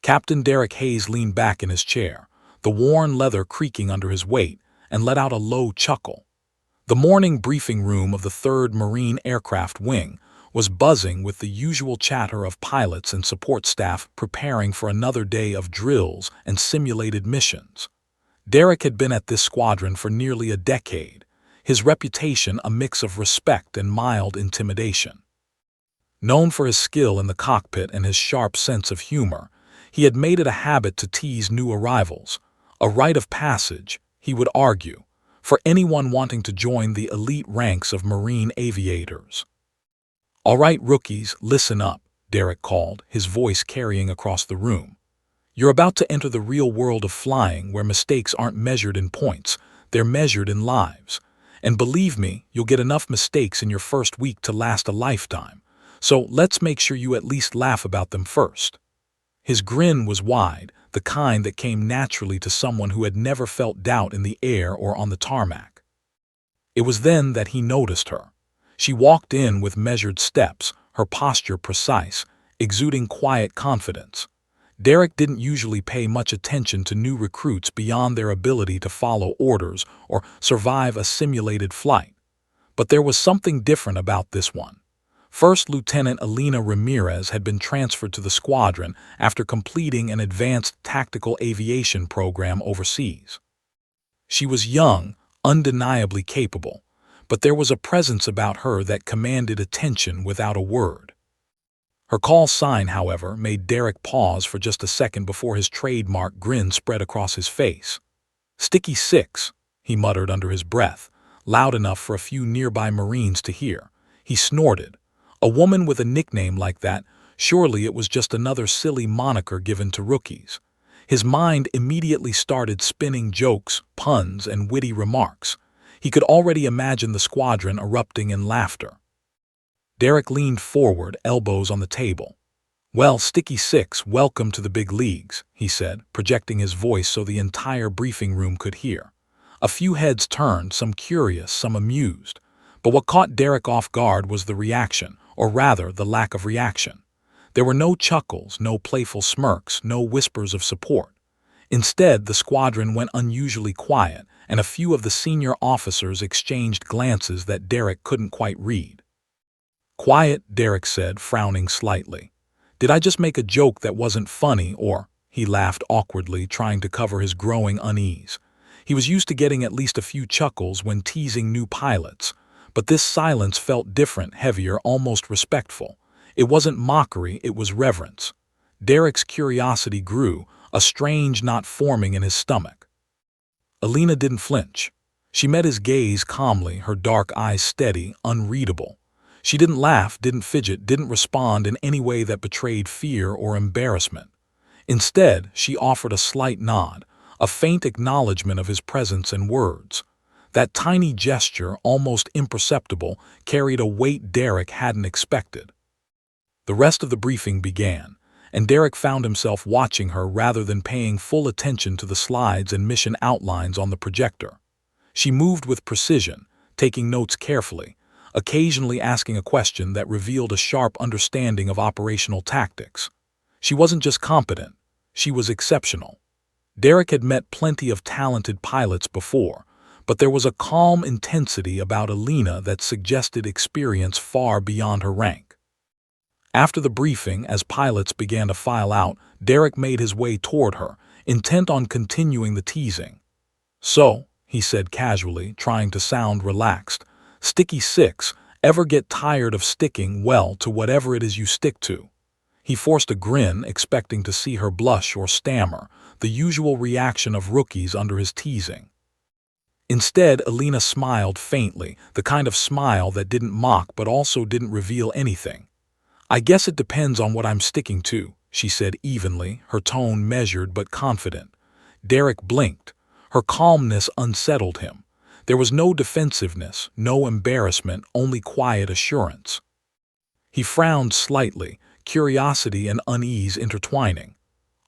Captain Derek Hayes leaned back in his chair, the worn leather creaking under his weight, and let out a low chuckle. The morning briefing room of the 3rd Marine Aircraft Wing was buzzing with the usual chatter of pilots and support staff preparing for another day of drills and simulated missions. Derek had been at this squadron for nearly a decade, his reputation a mix of respect and mild intimidation. Known for his skill in the cockpit and his sharp sense of humor, he had made it a habit to tease new arrivals, a rite of passage, he would argue, for anyone wanting to join the elite ranks of Marine aviators. "All right, rookies, listen up," Derek called, his voice carrying across the room. "You're about to enter the real world of flying where mistakes aren't measured in points, they're measured in lives. And believe me, you'll get enough mistakes in your first week to last a lifetime. So let's make sure you at least laugh about them first." His grin was wide, the kind that came naturally to someone who had never felt doubt in the air or on the tarmac. It was then that he noticed her. She walked in with measured steps, her posture precise, exuding quiet confidence. Derek didn't usually pay much attention to new recruits beyond their ability to follow orders or survive a simulated flight. But there was something different about this one. First Lieutenant Elena Ramirez had been transferred to the squadron after completing an advanced tactical aviation program overseas. She was young, undeniably capable, but there was a presence about her that commanded attention without a word. Her call sign, however, made Derek pause for just a second before his trademark grin spread across his face. "Sticky 6, he muttered under his breath, loud enough for a few nearby Marines to hear. He snorted. A woman with a nickname like that, surely it was just another silly moniker given to rookies. His mind immediately started spinning jokes, puns, and witty remarks. He could already imagine the squadron erupting in laughter. Derek leaned forward, elbows on the table. "Well, Sticky 6, welcome to the big leagues," he said, projecting his voice so the entire briefing room could hear. A few heads turned, some curious, some amused. But what caught Derek off guard was the reaction, or rather the lack of reaction. There were no chuckles, no playful smirks, no whispers of support. Instead, the squadron went unusually quiet, and a few of the senior officers exchanged glances that Derek couldn't quite read. "Quiet," Derek said, frowning slightly. "Did I just make a joke that wasn't funny, or—" He laughed awkwardly, trying to cover his growing unease. He was used to getting at least a few chuckles when teasing new pilots, but this silence felt different, heavier, almost respectful. It wasn't mockery, it was reverence. Derek's curiosity grew, a strange knot forming in his stomach. Elena didn't flinch. She met his gaze calmly, her dark eyes steady, unreadable. She didn't laugh, didn't fidget, didn't respond in any way that betrayed fear or embarrassment. Instead, she offered a slight nod, a faint acknowledgement of his presence and words. That tiny gesture, almost imperceptible, carried a weight Derek hadn't expected. The rest of the briefing began, and Derek found himself watching her rather than paying full attention to the slides and mission outlines on the projector. She moved with precision, taking notes carefully, occasionally asking a question that revealed a sharp understanding of operational tactics. She wasn't just competent, she was exceptional. Derek had met plenty of talented pilots before, but there was a calm intensity about Elena that suggested experience far beyond her rank. After the briefing, as pilots began to file out, Derek made his way toward her, intent on continuing the teasing. "So," he said casually, trying to sound relaxed, "Sticky 6, ever get tired of sticking, well, to whatever it is you stick to?" He forced a grin, expecting to see her blush or stammer, the usual reaction of rookies under his teasing. Instead, Elena smiled faintly, the kind of smile that didn't mock but also didn't reveal anything. "I guess it depends on what I'm sticking to," she said evenly, her tone measured but confident. Derek blinked. Her calmness unsettled him. There was no defensiveness, no embarrassment, only quiet assurance. He frowned slightly, curiosity and unease intertwining.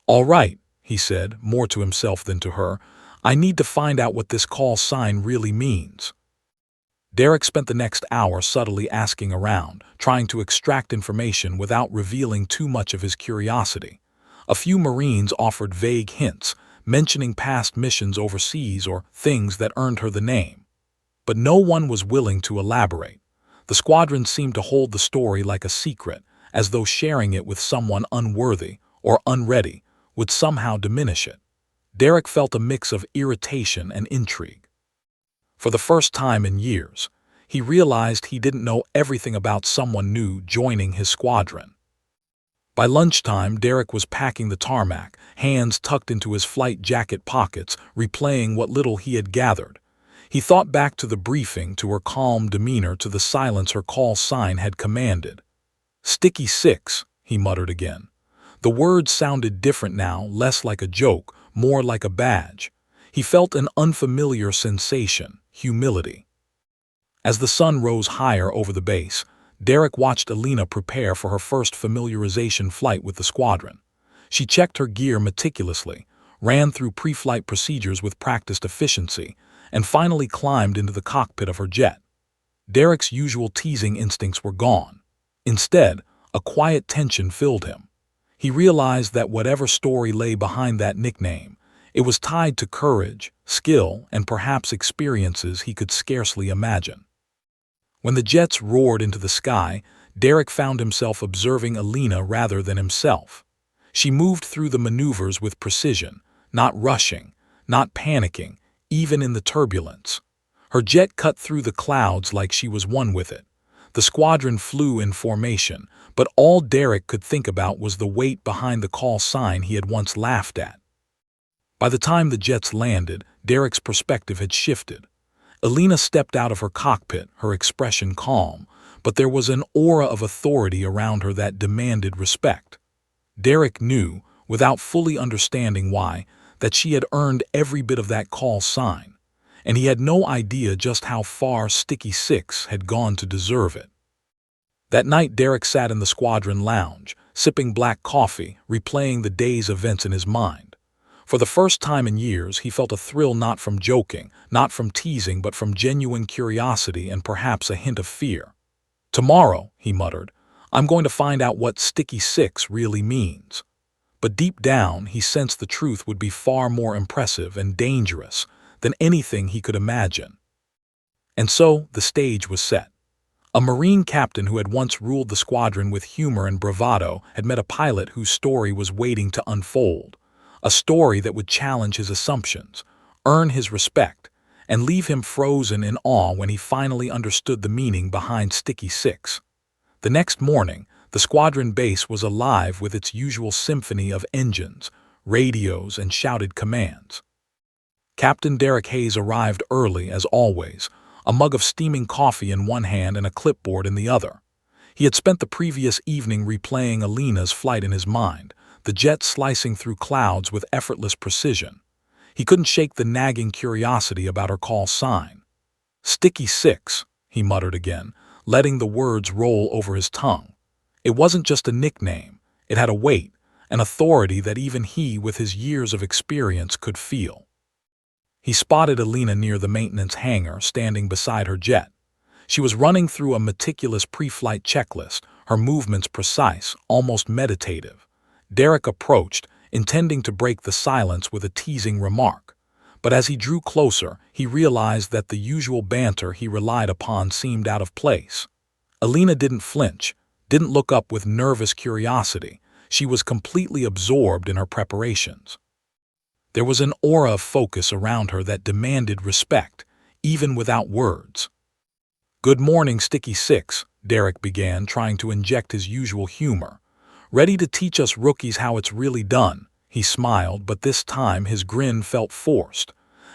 "All right," he said, more to himself than to her, "I need to find out what this call sign really means." Derek spent the next hour subtly asking around, trying to extract information without revealing too much of his curiosity. A few Marines offered vague hints, mentioning past missions overseas or things that earned her the name. But no one was willing to elaborate. The squadron seemed to hold the story like a secret, as though sharing it with someone unworthy or unready would somehow diminish it. Derek felt a mix of irritation and intrigue. For the first time in years, he realized he didn't know everything about someone new joining his squadron. By lunchtime, Derek was packing the tarmac, hands tucked into his flight jacket pockets, replaying what little he had gathered. He thought back to the briefing, to her calm demeanor, to the silence her call sign had commanded. "Sticky 6, he muttered again. The words sounded different now, less like a joke, more like a badge. He felt an unfamiliar sensation, humility. As the sun rose higher over the base, Derek watched Alina prepare for her first familiarization flight with the squadron. She checked her gear meticulously, ran through pre-flight procedures with practiced efficiency, and finally climbed into the cockpit of her jet. Derek's usual teasing instincts were gone. Instead, a quiet tension filled him. He realized that whatever story lay behind that nickname, it was tied to courage, skill, and perhaps experiences he could scarcely imagine. When the jets roared into the sky, Derek found himself observing Alina rather than himself. She moved through the maneuvers with precision, not rushing, not panicking, even in the turbulence. Her jet cut through the clouds like she was one with it. The squadron flew in formation, but all Derek could think about was the weight behind the call sign he had once laughed at. By the time the jets landed, Derek's perspective had shifted. Alina stepped out of her cockpit, her expression calm, but there was an aura of authority around her that demanded respect. Derek knew, without fully understanding why, that she had earned every bit of that call sign, and he had no idea just how far Sticky 6 had gone to deserve it. That night, Derek sat in the squadron lounge, sipping black coffee, replaying the day's events in his mind. For the first time in years, he felt a thrill not from joking, not from teasing, but from genuine curiosity and perhaps a hint of fear. "Tomorrow," he muttered, "I'm going to find out what Sticky 6 really means." But deep down, he sensed the truth would be far more impressive and dangerous than anything he could imagine. And so, the stage was set. A Marine captain who had once ruled the squadron with humor and bravado had met a pilot whose story was waiting to unfold. A story that would challenge his assumptions, earn his respect, and leave him frozen in awe when he finally understood the meaning behind Sticky 6. The next morning, the squadron base was alive with its usual symphony of engines, radios, and shouted commands. Captain Derek Hayes arrived early, as always, a mug of steaming coffee in one hand and a clipboard in the other. He had spent the previous evening replaying Alina's flight in his mind, the jet slicing through clouds with effortless precision. He couldn't shake the nagging curiosity about her call sign. "Sticky 6, he muttered again, letting the words roll over his tongue. It wasn't just a nickname. It had a weight, an authority that even he, with his years of experience, could feel. He spotted Alina near the maintenance hangar, standing beside her jet. She was running through a meticulous pre-flight checklist, her movements precise, almost meditative. Derek approached, intending to break the silence with a teasing remark. But as he drew closer, he realized that the usual banter he relied upon seemed out of place. Alina didn't flinch, didn't look up with nervous curiosity. She was completely absorbed in her preparations. There was an aura of focus around her that demanded respect, even without words. "Good morning, Sticky 6, Derek began, trying to inject his usual humor. "Ready to teach us rookies how it's really done?" He smiled, but this time his grin felt forced.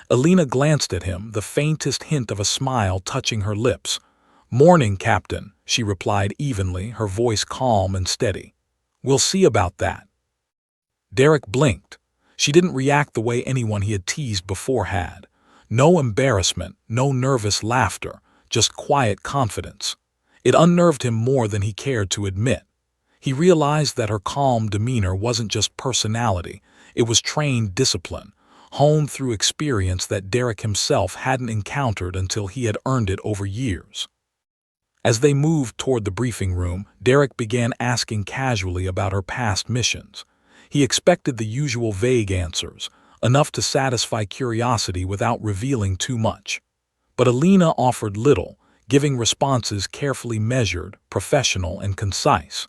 Alina glanced at him, the faintest hint of a smile touching her lips. "Morning, Captain," she replied evenly, her voice calm and steady. "We'll see about that." Derek blinked. She didn't react the way anyone he had teased before had. No embarrassment, no nervous laughter, just quiet confidence. It unnerved him more than he cared to admit. He realized that her calm demeanor wasn't just personality, it was trained discipline, honed through experience that Derek himself hadn't encountered until he had earned it over years. As they moved toward the briefing room, Derek began asking casually about her past missions. He expected the usual vague answers, enough to satisfy curiosity without revealing too much. But Alina offered little, giving responses carefully measured, professional, and concise.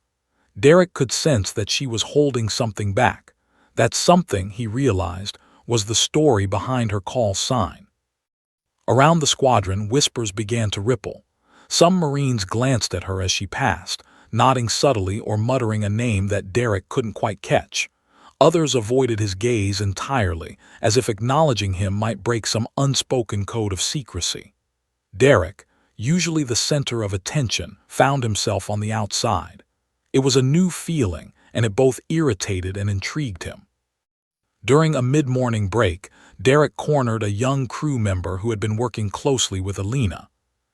Derek could sense that she was holding something back. That something, he realized, was the story behind her call sign. Around the squadron, whispers began to ripple. Some Marines glanced at her as she passed, nodding subtly or muttering a name that Derek couldn't quite catch. Others avoided his gaze entirely, as if acknowledging him might break some unspoken code of secrecy. Derek, usually the center of attention, found himself on the outside. It was a new feeling, and it both irritated and intrigued him. During a mid-morning break, Derek cornered a young crew member who had been working closely with Alina.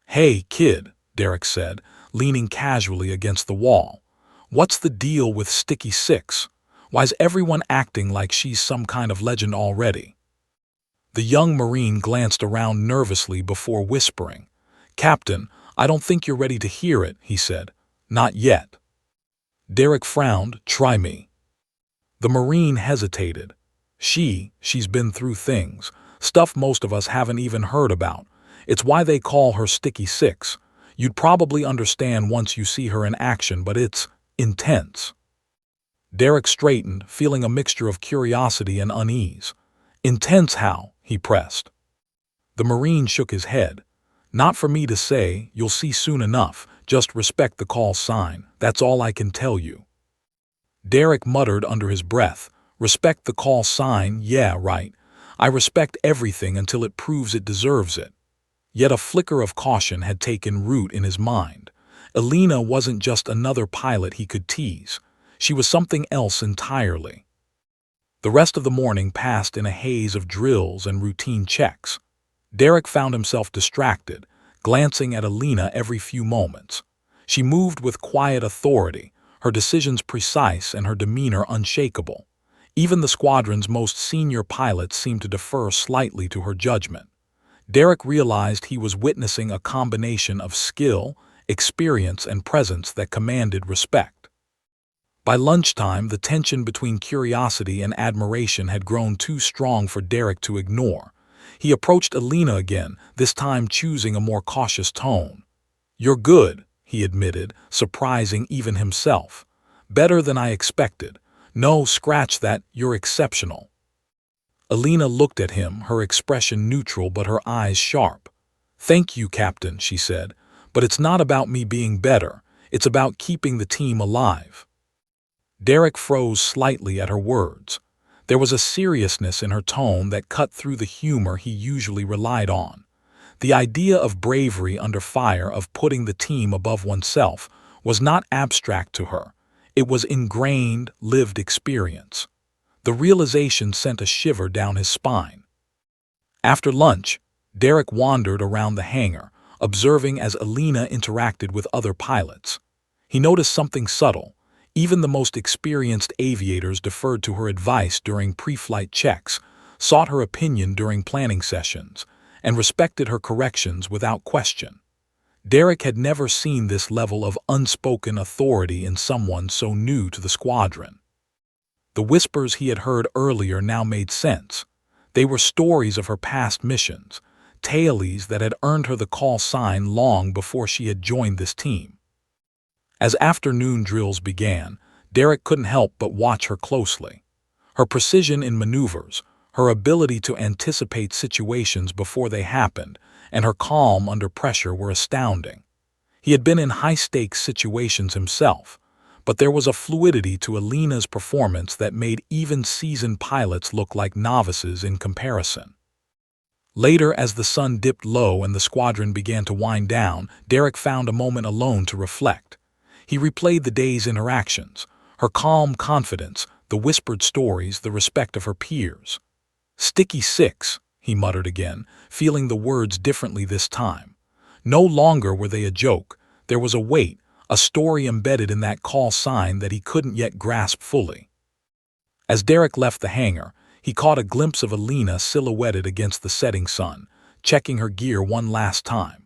"Hey, kid," Derek said, leaning casually against the wall. "What's the deal with Sticky Six? Why's everyone acting like she's some kind of legend already?" The young Marine glanced around nervously before whispering. "Captain, I don't think you're ready to hear it," he said. "Not yet." Derek frowned. "Try me." The Marine hesitated. She's been through things, stuff most of us haven't even heard about. It's why they call her Sticky Six. You'd probably understand once you see her in action, but it's intense." Derek straightened, feeling a mixture of curiosity and unease. "Intense how?" he pressed. The Marine shook his head. "Not for me to say, you'll see soon enough. Just respect the call sign, that's all I can tell you." Derek muttered under his breath, "Respect the call sign, yeah, right. I respect everything until it proves it deserves it." Yet a flicker of caution had taken root in his mind. Alina wasn't just another pilot he could tease. She was something else entirely. The rest of the morning passed in a haze of drills and routine checks. Derek found himself distracted, glancing at Alina every few moments. She moved with quiet authority, her decisions precise and her demeanor unshakable. Even the squadron's most senior pilots seemed to defer slightly to her judgment. Derek realized he was witnessing a combination of skill, experience, and presence that commanded respect. By lunchtime, the tension between curiosity and admiration had grown too strong for Derek to ignore. He approached Alina again, this time choosing a more cautious tone. "You're good," he admitted, surprising even himself. "Better than I expected. No, scratch that, you're exceptional." Alina looked at him, her expression neutral but her eyes sharp. "Thank you, Captain," she said, "but it's not about me being better. It's about keeping the team alive." Derek froze slightly at her words. There was a seriousness in her tone that cut through the humor he usually relied on. The idea of bravery under fire, of putting the team above oneself, was not abstract to her. It was ingrained, lived experience. The realization sent a shiver down his spine. After lunch, Derek wandered around the hangar, observing as Alina interacted with other pilots. He noticed something subtle. Even the most experienced aviators deferred to her advice during pre-flight checks, sought her opinion during planning sessions, and respected her corrections without question. Derek had never seen this level of unspoken authority in someone so new to the squadron. The whispers he had heard earlier now made sense. They were stories of her past missions, tales that had earned her the call sign long before she had joined this team. As afternoon drills began, Derek couldn't help but watch her closely. Her precision in maneuvers, her ability to anticipate situations before they happened, and her calm under pressure were astounding. He had been in high-stakes situations himself, but there was a fluidity to Alina's performance that made even seasoned pilots look like novices in comparison. Later, as the sun dipped low and the squadron began to wind down, Derek found a moment alone to reflect. He replayed the day's interactions, her calm confidence, the whispered stories, the respect of her peers. "Sticky Six," he muttered again, feeling the words differently this time. No longer were they a joke. There was a weight, a story embedded in that call sign that he couldn't yet grasp fully. As Derek left the hangar, he caught a glimpse of Alina silhouetted against the setting sun, checking her gear one last time.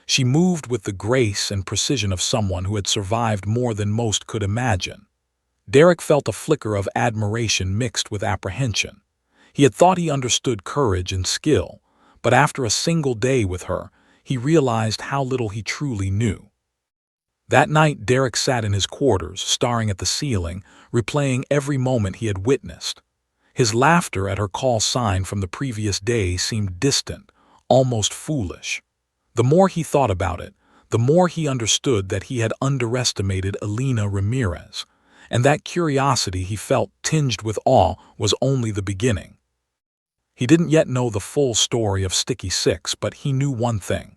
She moved with the grace and precision of someone who had survived more than most could imagine. Derek felt a flicker of admiration mixed with apprehension. He had thought he understood courage and skill, but after a single day with her, he realized how little he truly knew. That night, Derek sat in his quarters, staring at the ceiling, replaying every moment he had witnessed. His laughter at her call sign from the previous day seemed distant, almost foolish. The more he thought about it, the more he understood that he had underestimated Elena Ramirez, and that curiosity he felt tinged with awe was only the beginning. He didn't yet know the full story of Sticky Six, but he knew one thing.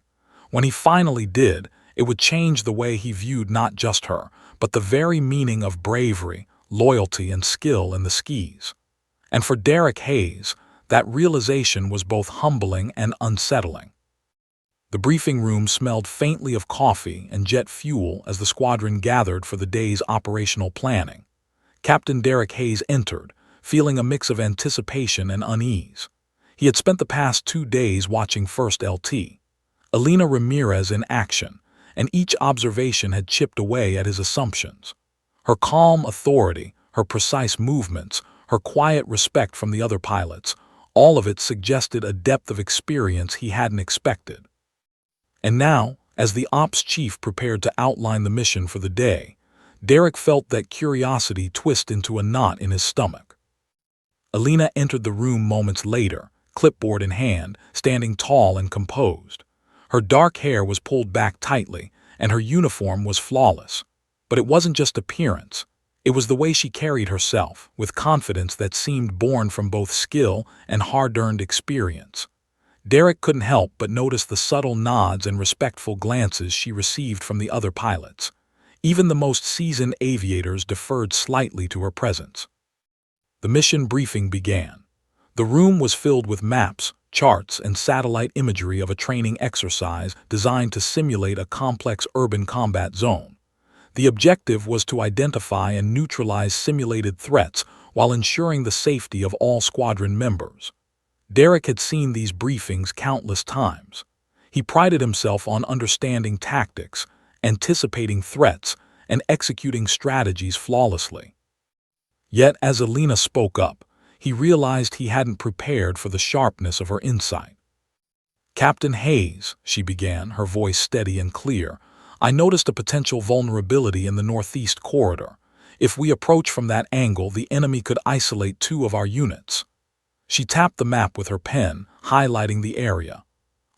When he finally did, it would change the way he viewed not just her, but the very meaning of bravery, loyalty, and skill in the skis. And for Derek Hayes, that realization was both humbling and unsettling. The briefing room smelled faintly of coffee and jet fuel as the squadron gathered for the day's operational planning. Captain Derek Hayes entered, feeling a mix of anticipation and unease. He had spent the past 2 days watching First LT, Elena Ramirez in action, and each observation had chipped away at his assumptions. Her calm authority, her precise movements, her quiet respect from the other pilots, all of it suggested a depth of experience he hadn't expected. And now, as the ops chief prepared to outline the mission for the day, Derek felt that curiosity twist into a knot in his stomach. Elena entered the room moments later, clipboard in hand, standing tall and composed. Her dark hair was pulled back tightly, and her uniform was flawless. But it wasn't just appearance. It was the way she carried herself, with confidence that seemed born from both skill and hard-earned experience. Derek couldn't help but notice the subtle nods and respectful glances she received from the other pilots. Even the most seasoned aviators deferred slightly to her presence. The mission briefing began. The room was filled with maps, charts, and satellite imagery of a training exercise designed to simulate a complex urban combat zone. The objective was to identify and neutralize simulated threats while ensuring the safety of all squadron members. Derek had seen these briefings countless times. He prided himself on understanding tactics, anticipating threats, and executing strategies flawlessly. Yet, as Elena spoke up, he realized he hadn't prepared for the sharpness of her insight. "Captain Hayes," she began, her voice steady and clear, "I noticed a potential vulnerability in the northeast corridor. If we approach from that angle, the enemy could isolate 2 of our units." She tapped the map with her pen, highlighting the area.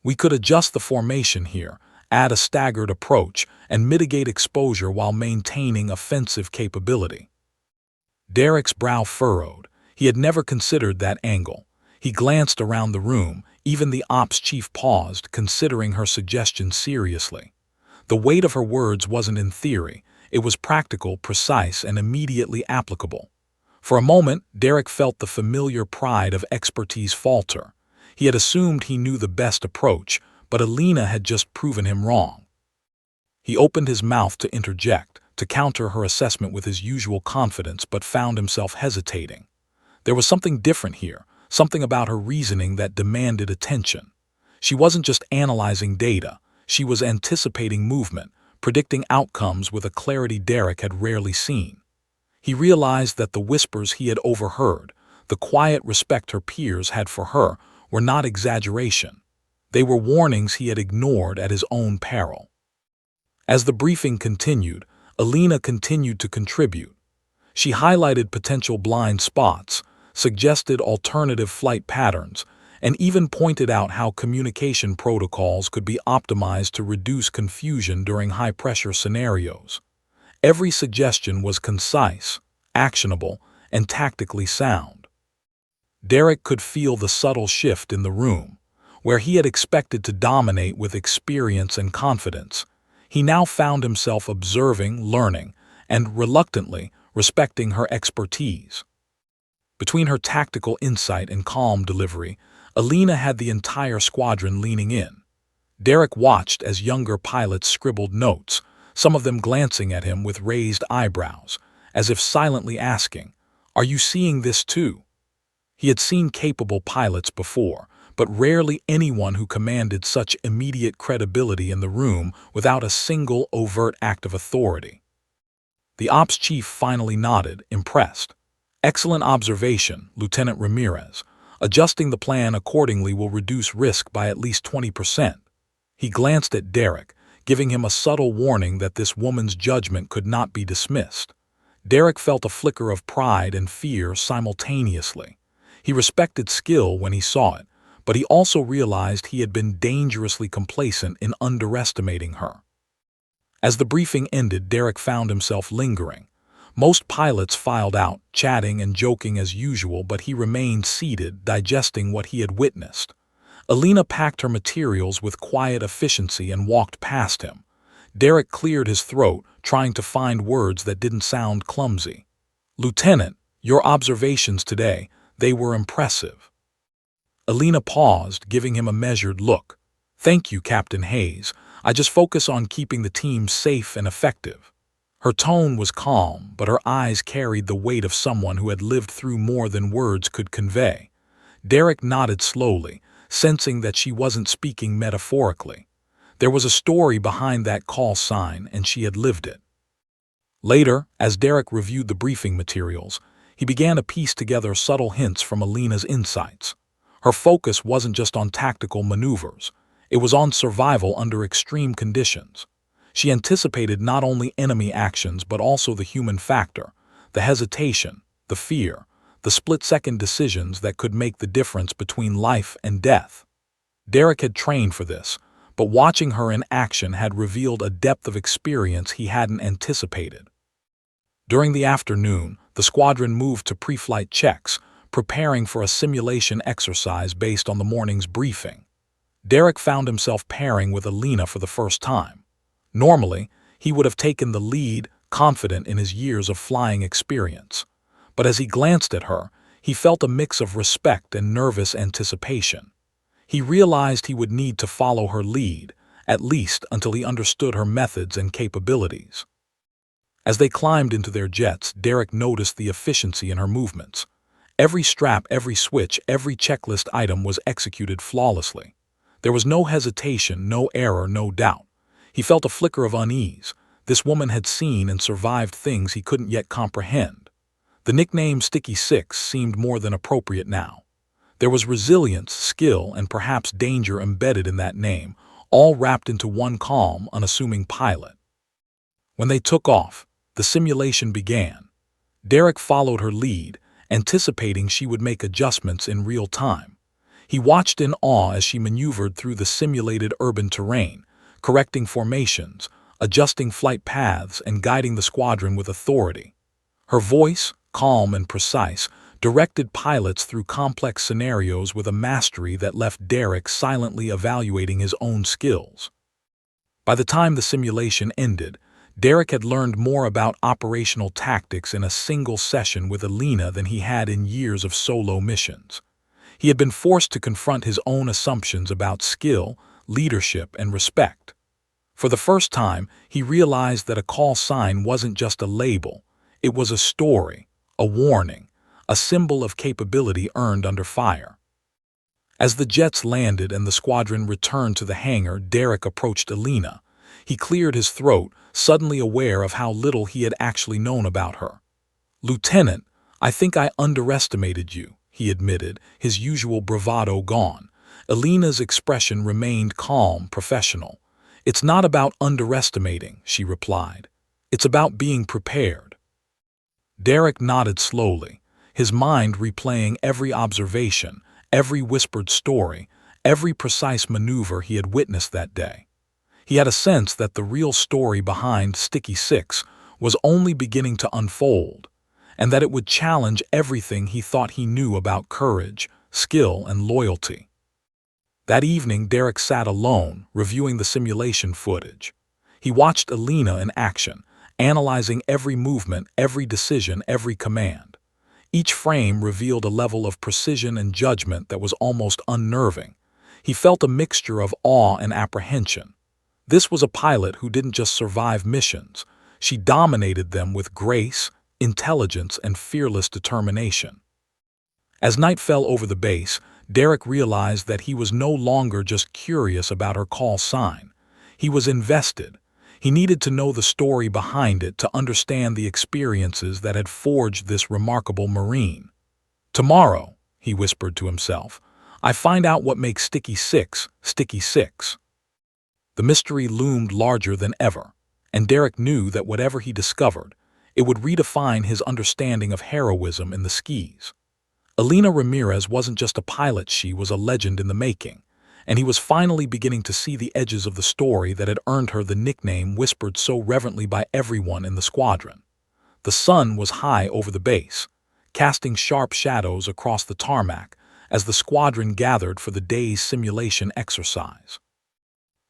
"We could adjust the formation here, add a staggered approach, and mitigate exposure while maintaining offensive capability." Derek's brow furrowed. He had never considered that angle. He glanced around the room. Even the ops chief paused, considering her suggestion seriously. The weight of her words wasn't in theory. It was practical, precise, and immediately applicable. For a moment, Derek felt the familiar pride of expertise falter. He had assumed he knew the best approach, but Elena had just proven him wrong. He opened his mouth to interject, to counter her assessment with his usual confidence, but found himself hesitating. There was something different here, something about her reasoning that demanded attention. She wasn't just analyzing data, she was anticipating movement, predicting outcomes with a clarity Derek had rarely seen. He realized that the whispers he had overheard, the quiet respect her peers had for her, were not exaggeration. They were warnings he had ignored at his own peril. As the briefing continued, Elena continued to contribute. She highlighted potential blind spots, suggested alternative flight patterns, and even pointed out how communication protocols could be optimized to reduce confusion during high-pressure scenarios. Every suggestion was concise, actionable, and tactically sound. Derek could feel the subtle shift in the room. Where he had expected to dominate with experience and confidence, he now found himself observing, learning, and, reluctantly, respecting her expertise. Between her tactical insight and calm delivery, Elena had the entire squadron leaning in. Derek watched as younger pilots scribbled notes, some of them glancing at him with raised eyebrows, as if silently asking, "Are you seeing this too?" He had seen capable pilots before, but rarely anyone who commanded such immediate credibility in the room without a single overt act of authority. The ops chief finally nodded, impressed. "Excellent observation, Lieutenant Ramirez. Adjusting the plan accordingly will reduce risk by at least 20%. He glanced at Derek, giving him a subtle warning that this woman's judgment could not be dismissed. Derek felt a flicker of pride and fear simultaneously. He respected skill when he saw it, but he also realized he had been dangerously complacent in underestimating her. As the briefing ended, Derek found himself lingering. Most pilots filed out, chatting and joking as usual, but he remained seated, digesting what he had witnessed. Alina packed her materials with quiet efficiency and walked past him. Derek cleared his throat, trying to find words that didn't sound clumsy. "Lieutenant, your observations today, they were impressive." Alina paused, giving him a measured look. "Thank you, Captain Hayes. I just focus on keeping the team safe and effective." Her tone was calm, but her eyes carried the weight of someone who had lived through more than words could convey. Derek nodded slowly, sensing that she wasn't speaking metaphorically. There was a story behind that call sign, and she had lived it. Later, as Derek reviewed the briefing materials, he began to piece together subtle hints from Alina's insights. Her focus wasn't just on tactical maneuvers. It was on survival under extreme conditions. She anticipated not only enemy actions but also the human factor, the hesitation, the fear, the split-second decisions that could make the difference between life and death. Derek had trained for this, but watching her in action had revealed a depth of experience he hadn't anticipated. During the afternoon, the squadron moved to pre-flight checks, preparing for a simulation exercise based on the morning's briefing. Derek found himself pairing with Alina for the first time. Normally, he would have taken the lead, confident in his years of flying experience. But as he glanced at her, he felt a mix of respect and nervous anticipation. He realized he would need to follow her lead, at least until he understood her methods and capabilities. As they climbed into their jets, Derek noticed the efficiency in her movements. Every strap, every switch, every checklist item was executed flawlessly. There was no hesitation, no error, no doubt. He felt a flicker of unease. This woman had seen and survived things he couldn't yet comprehend. The nickname Sticky Six seemed more than appropriate now. There was resilience, skill, and perhaps danger embedded in that name, all wrapped into one calm, unassuming pilot. When they took off, the simulation began. Derek followed her lead, anticipating she would make adjustments in real time. He watched in awe as she maneuvered through the simulated urban terrain, correcting formations, adjusting flight paths, and guiding the squadron with authority. Her voice, calm and precise, directed pilots through complex scenarios with a mastery that left Derek silently evaluating his own skills. By the time the simulation ended, Derek had learned more about operational tactics in a single session with Alina than he had in years of solo missions. He had been forced to confront his own assumptions about skill, leadership, and respect. For the first time, he realized that a call sign wasn't just a label. It was a story, a warning, a symbol of capability earned under fire. As the jets landed and the squadron returned to the hangar, Derek approached Alina. He cleared his throat, suddenly aware of how little he had actually known about her. "Lieutenant, I think I underestimated you," he admitted, his usual bravado gone. Alina's expression remained calm, professional. "It's not about underestimating," she replied. "It's about being prepared." Derek nodded slowly, his mind replaying every observation, every whispered story, every precise maneuver he had witnessed that day. He had a sense that the real story behind Sticky Six was only beginning to unfold, and that it would challenge everything he thought he knew about courage, skill, and loyalty. That evening, Derek sat alone, reviewing the simulation footage. He watched Alina in action, analyzing every movement, every decision, every command. Each frame revealed a level of precision and judgment that was almost unnerving. He felt a mixture of awe and apprehension. This was a pilot who didn't just survive missions. She dominated them with grace, intelligence, and fearless determination. As night fell over the base, Derek realized that he was no longer just curious about her call sign. He was invested. He needed to know the story behind it to understand the experiences that had forged this remarkable Marine. Tomorrow, he whispered to himself, I find out what makes Sticky Six, Sticky Six. The mystery loomed larger than ever, and Derek knew that whatever he discovered, it would redefine his understanding of heroism in the skis. Alina Ramirez wasn't just a pilot, she was a legend in the making, and he was finally beginning to see the edges of the story that had earned her the nickname whispered so reverently by everyone in the squadron. The sun was high over the base, casting sharp shadows across the tarmac as the squadron gathered for the day's simulation exercise.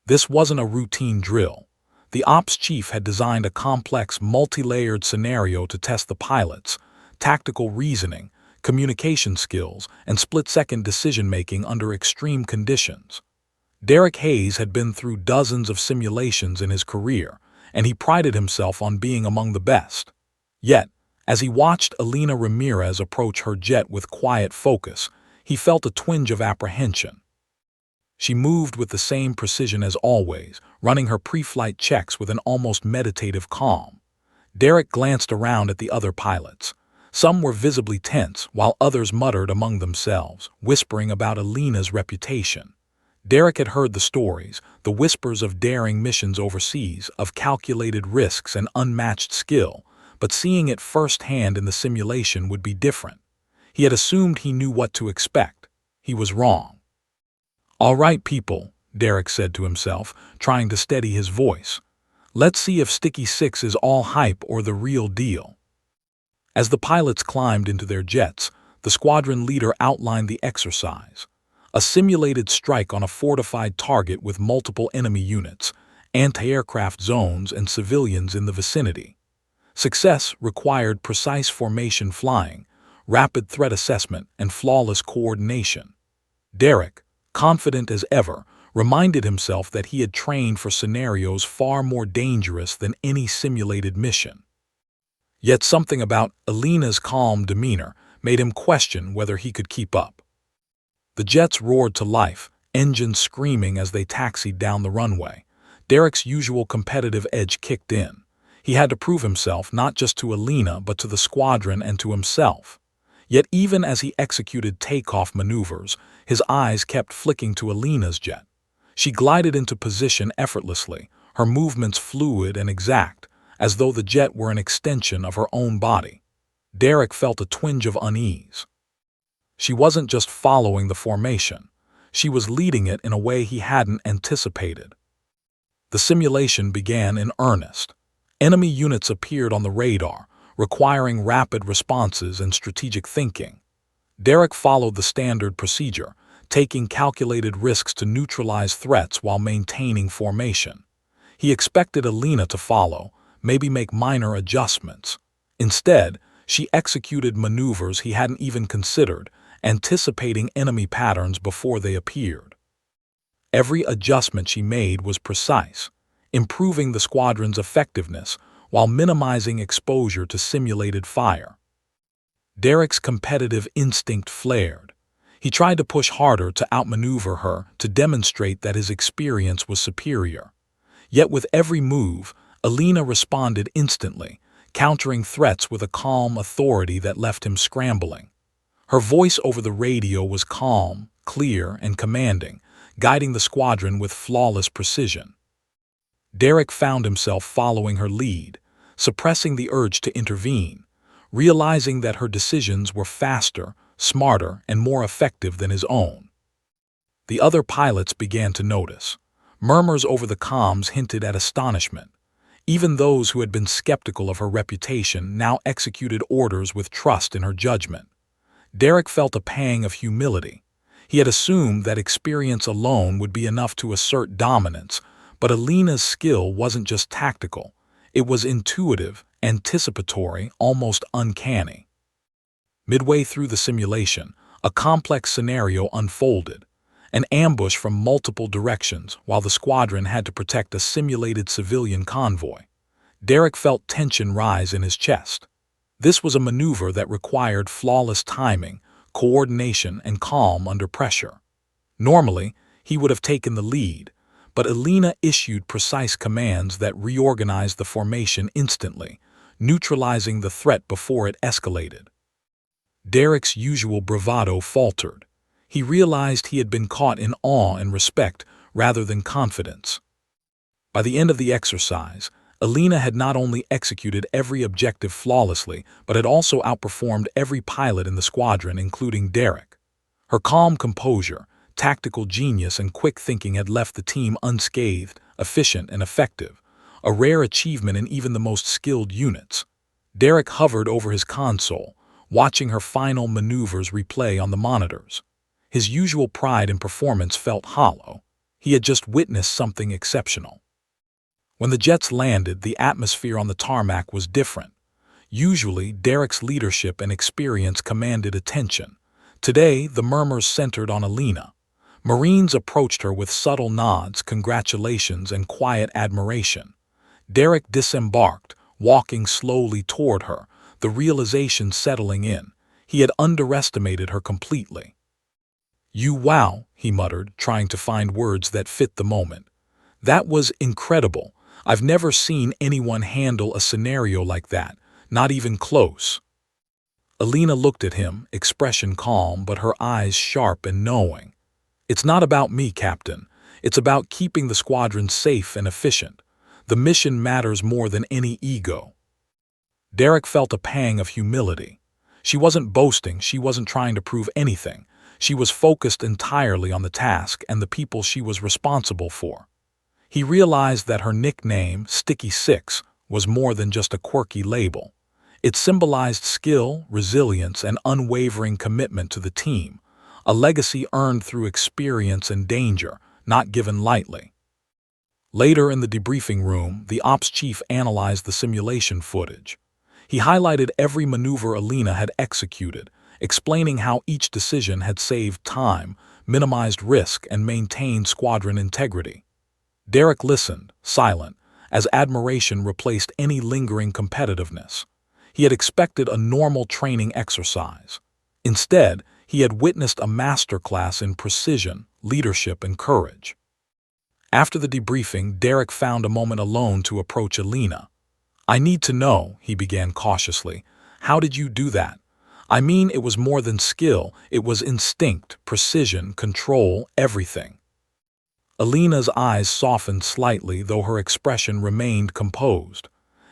This wasn't a routine drill. The ops chief had designed a complex, multi-layered scenario to test the pilots' tactical reasoning, communication skills, and split-second decision-making under extreme conditions. Derek Hayes had been through dozens of simulations in his career, and he prided himself on being among the best. Yet, as he watched Alina Ramirez approach her jet with quiet focus, he felt a twinge of apprehension. She moved with the same precision as always, running her pre-flight checks with an almost meditative calm. Derek glanced around at the other pilots. Some were visibly tense, while others muttered among themselves, whispering about Alina's reputation. Derek had heard the stories, the whispers of daring missions overseas, of calculated risks and unmatched skill, but seeing it firsthand in the simulation would be different. He had assumed he knew what to expect. He was wrong. All right, people, Derek said to himself, trying to steady his voice. Let's see if Sticky Six is all hype or the real deal. As the pilots climbed into their jets, the squadron leader outlined the exercise. A simulated strike on a fortified target with multiple enemy units, anti-aircraft zones, and civilians in the vicinity. Success required precise formation flying, rapid threat assessment, and flawless coordination. Derek, confident as ever, reminded himself that he had trained for scenarios far more dangerous than any simulated mission. Yet something about Alina's calm demeanor made him question whether he could keep up. The jets roared to life, engines screaming as they taxied down the runway. Derek's usual competitive edge kicked in. He had to prove himself not just to Alina but to the squadron and to himself. Yet even as he executed takeoff maneuvers, his eyes kept flicking to Alina's jet. She glided into position effortlessly, her movements fluid and exact, as though the jet were an extension of her own body. Derek felt a twinge of unease. She wasn't just following the formation. She was leading it in a way he hadn't anticipated. The simulation began in earnest. Enemy units appeared on the radar, requiring rapid responses and strategic thinking. Derek followed the standard procedure, taking calculated risks to neutralize threats while maintaining formation. He expected Alina to follow, maybe make minor adjustments. Instead, she executed maneuvers he hadn't even considered, anticipating enemy patterns before they appeared. Every adjustment she made was precise, improving the squadron's effectiveness while minimizing exposure to simulated fire. Derek's competitive instinct flared. He tried to push harder to outmaneuver her, to demonstrate that his experience was superior. Yet with every move, Alina responded instantly, countering threats with a calm authority that left him scrambling. Her voice over the radio was calm, clear, and commanding, guiding the squadron with flawless precision. Derek found himself following her lead, suppressing the urge to intervene, realizing that her decisions were faster, smarter, and more effective than his own. The other pilots began to notice. Murmurs over the comms hinted at astonishment. Even those who had been skeptical of her reputation now executed orders with trust in her judgment. Derek felt a pang of humility. He had assumed that experience alone would be enough to assert dominance, but Alina's skill wasn't just tactical. It was intuitive, anticipatory, almost uncanny. Midway through the simulation, a complex scenario unfolded. An ambush from multiple directions while the squadron had to protect a simulated civilian convoy. Derek felt tension rise in his chest. This was a maneuver that required flawless timing, coordination, and calm under pressure. Normally, he would have taken the lead, but Elena issued precise commands that reorganized the formation instantly, neutralizing the threat before it escalated. Derek's usual bravado faltered. He realized he had been caught in awe and respect rather than confidence. By the end of the exercise, Elena had not only executed every objective flawlessly, but had also outperformed every pilot in the squadron, including Derek. Her calm composure, tactical genius, and quick thinking had left the team unscathed, efficient, and effective, a rare achievement in even the most skilled units. Derek hovered over his console, watching her final maneuvers replay on the monitors. His usual pride in performance felt hollow. He had just witnessed something exceptional. When the jets landed, the atmosphere on the tarmac was different. Usually, Derek's leadership and experience commanded attention. Today, the murmurs centered on Elena. Marines approached her with subtle nods, congratulations, and quiet admiration. Derek disembarked, walking slowly toward her, the realization settling in. He had underestimated her completely. Wow, he muttered, trying to find words that fit the moment. That was incredible. I've never seen anyone handle a scenario like that, not even close. Elena looked at him, expression calm, but her eyes sharp and knowing. It's not about me, Captain. It's about keeping the squadron safe and efficient. The mission matters more than any ego. Derek felt a pang of humility. She wasn't boasting, she wasn't trying to prove anything. She was focused entirely on the task and the people she was responsible for. He realized that her nickname, Sticky Six, was more than just a quirky label. It symbolized skill, resilience, and unwavering commitment to the team, a legacy earned through experience and danger, not given lightly. Later in the debriefing room, the ops chief analyzed the simulation footage. He highlighted every maneuver Elena had executed, explaining how each decision had saved time, minimized risk, and maintained squadron integrity. Derek listened, silent, as admiration replaced any lingering competitiveness. He had expected a normal training exercise. Instead, he had witnessed a masterclass in precision, leadership, and courage. After the debriefing, Derek found a moment alone to approach Elena. "I need to know," he began cautiously. "How did you do that? I mean, it was more than skill, it was instinct, precision, control, everything." Elena's eyes softened slightly, though her expression remained composed.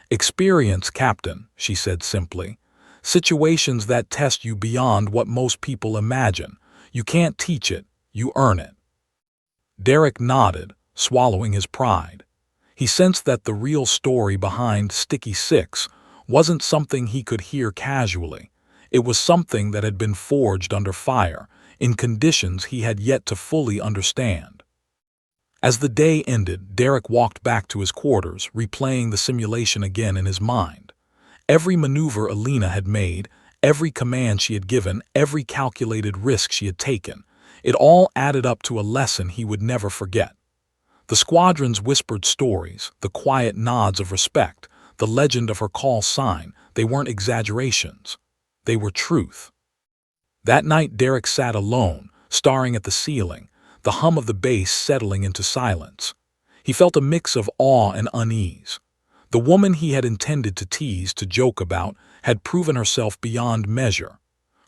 "Experience, Captain," she said simply. "Situations that test you beyond what most people imagine. You can't teach it, you earn it." Derek nodded, swallowing his pride. He sensed that the real story behind Sticky Six wasn't something he could hear casually. It was something that had been forged under fire, in conditions he had yet to fully understand. As the day ended, Derek walked back to his quarters, replaying the simulation again in his mind. Every maneuver Elena had made, every command she had given, every calculated risk she had taken, it all added up to a lesson he would never forget. The squadron's whispered stories, the quiet nods of respect, the legend of her call sign, they weren't exaggerations. They were truth. That night Derek sat alone, staring at the ceiling, the hum of the bass settling into silence. He felt a mix of awe and unease. The woman he had intended to tease, to joke about, had proven herself beyond measure.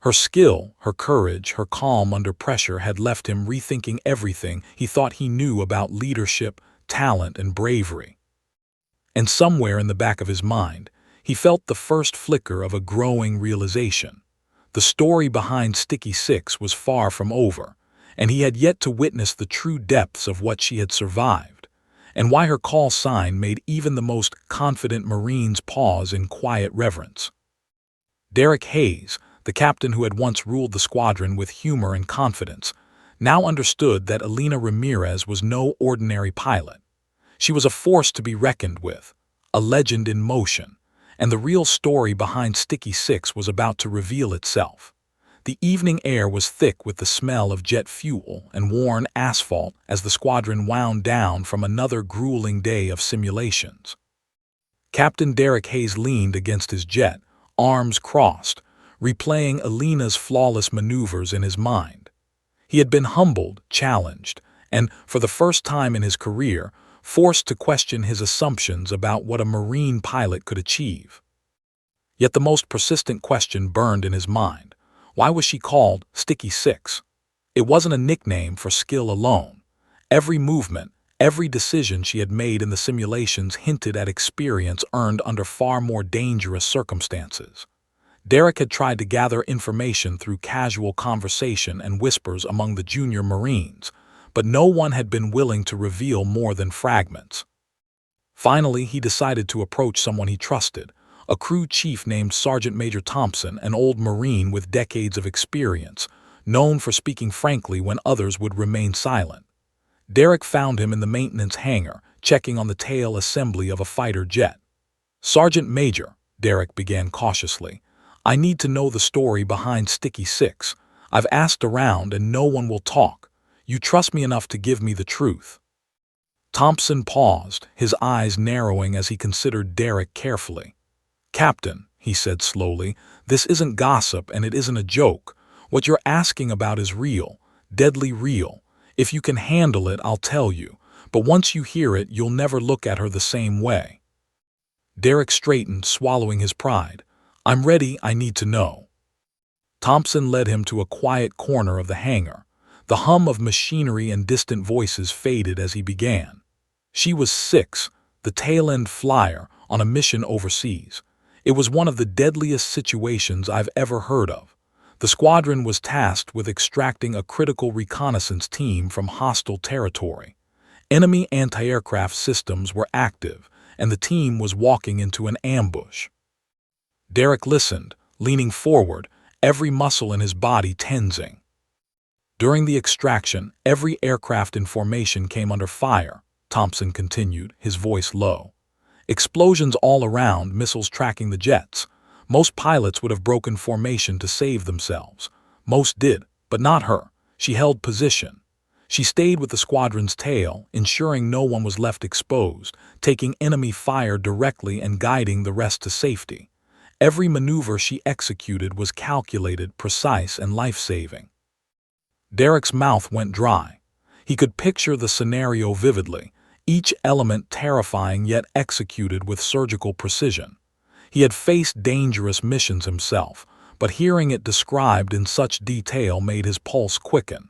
Her skill, her courage, her calm under pressure had left him rethinking everything he thought he knew about leadership, talent, and bravery. And somewhere in the back of his mind, he felt the first flicker of a growing realization. The story behind Sticky Six was far from over, and he had yet to witness the true depths of what she had survived, and why her call sign made even the most confident Marines pause in quiet reverence. Derek Hayes, the captain who had once ruled the squadron with humor and confidence, now understood that Elena Ramirez was no ordinary pilot. She was a force to be reckoned with, a legend in motion, and the real story behind Sticky Six was about to reveal itself. The evening air was thick with the smell of jet fuel and worn asphalt as the squadron wound down from another grueling day of simulations. Captain Derek Hayes leaned against his jet, arms crossed, replaying Elena's flawless maneuvers in his mind. He had been humbled, challenged, and, for the first time in his career, forced to question his assumptions about what a Marine pilot could achieve. Yet the most persistent question burned in his mind. Why was she called Sticky Six? It wasn't a nickname for skill alone. Every movement, every decision she had made in the simulations hinted at experience earned under far more dangerous circumstances. Derek had tried to gather information through casual conversation and whispers among the junior Marines, but no one had been willing to reveal more than fragments. Finally, he decided to approach someone he trusted, a crew chief named Sergeant Major Thompson, an old Marine with decades of experience, known for speaking frankly when others would remain silent. Derek found him in the maintenance hangar, checking on the tail assembly of a fighter jet. "Sergeant Major," Derek began cautiously, "I need to know the story behind Sticky Six. I've asked around and no one will talk. You trust me enough to give me the truth." Thompson paused, his eyes narrowing as he considered Derek carefully. "Captain," he said slowly, "this isn't gossip and it isn't a joke. What you're asking about is real, deadly real. If you can handle it, I'll tell you, but once you hear it, you'll never look at her the same way." Derek straightened, swallowing his pride. "I'm ready, I need to know." Thompson led him to a quiet corner of the hangar. The hum of machinery and distant voices faded as he began. She was Six, the tail-end flyer, on a mission overseas. It was one of the deadliest situations I've ever heard of. The squadron was tasked with extracting a critical reconnaissance team from hostile territory. Enemy anti-aircraft systems were active, and the team was walking into an ambush. Derek listened, leaning forward, every muscle in his body tensing. During the extraction, every aircraft in formation came under fire, Thompson continued, his voice low. Explosions all around, missiles tracking the jets. Most pilots would have broken formation to save themselves. Most did, but not her. She held position. She stayed with the squadron's tail, ensuring no one was left exposed, taking enemy fire directly and guiding the rest to safety. Every maneuver she executed was calculated, precise, and life-saving. Derek's mouth went dry. He could picture the scenario vividly, each element terrifying yet executed with surgical precision. He had faced dangerous missions himself, but hearing it described in such detail made his pulse quicken.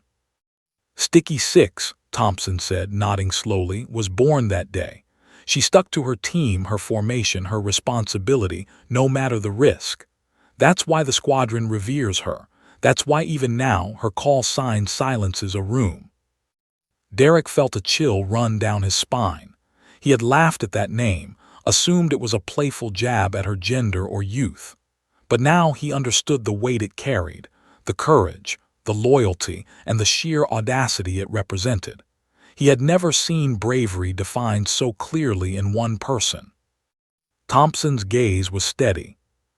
"Sticky Six," Thompson said, nodding slowly, "was born that day. She stuck to her team, her formation, her responsibility, no matter the risk. That's why the squadron reveres her. That's why even now her call sign silences a room." Derek felt a chill run down his spine. He had laughed at that name, assumed it was a playful jab at her gender or youth. But now he understood the weight it carried, the courage, the loyalty, and the sheer audacity it represented. He had never seen bravery defined so clearly in one person. Thompson's gaze was steady.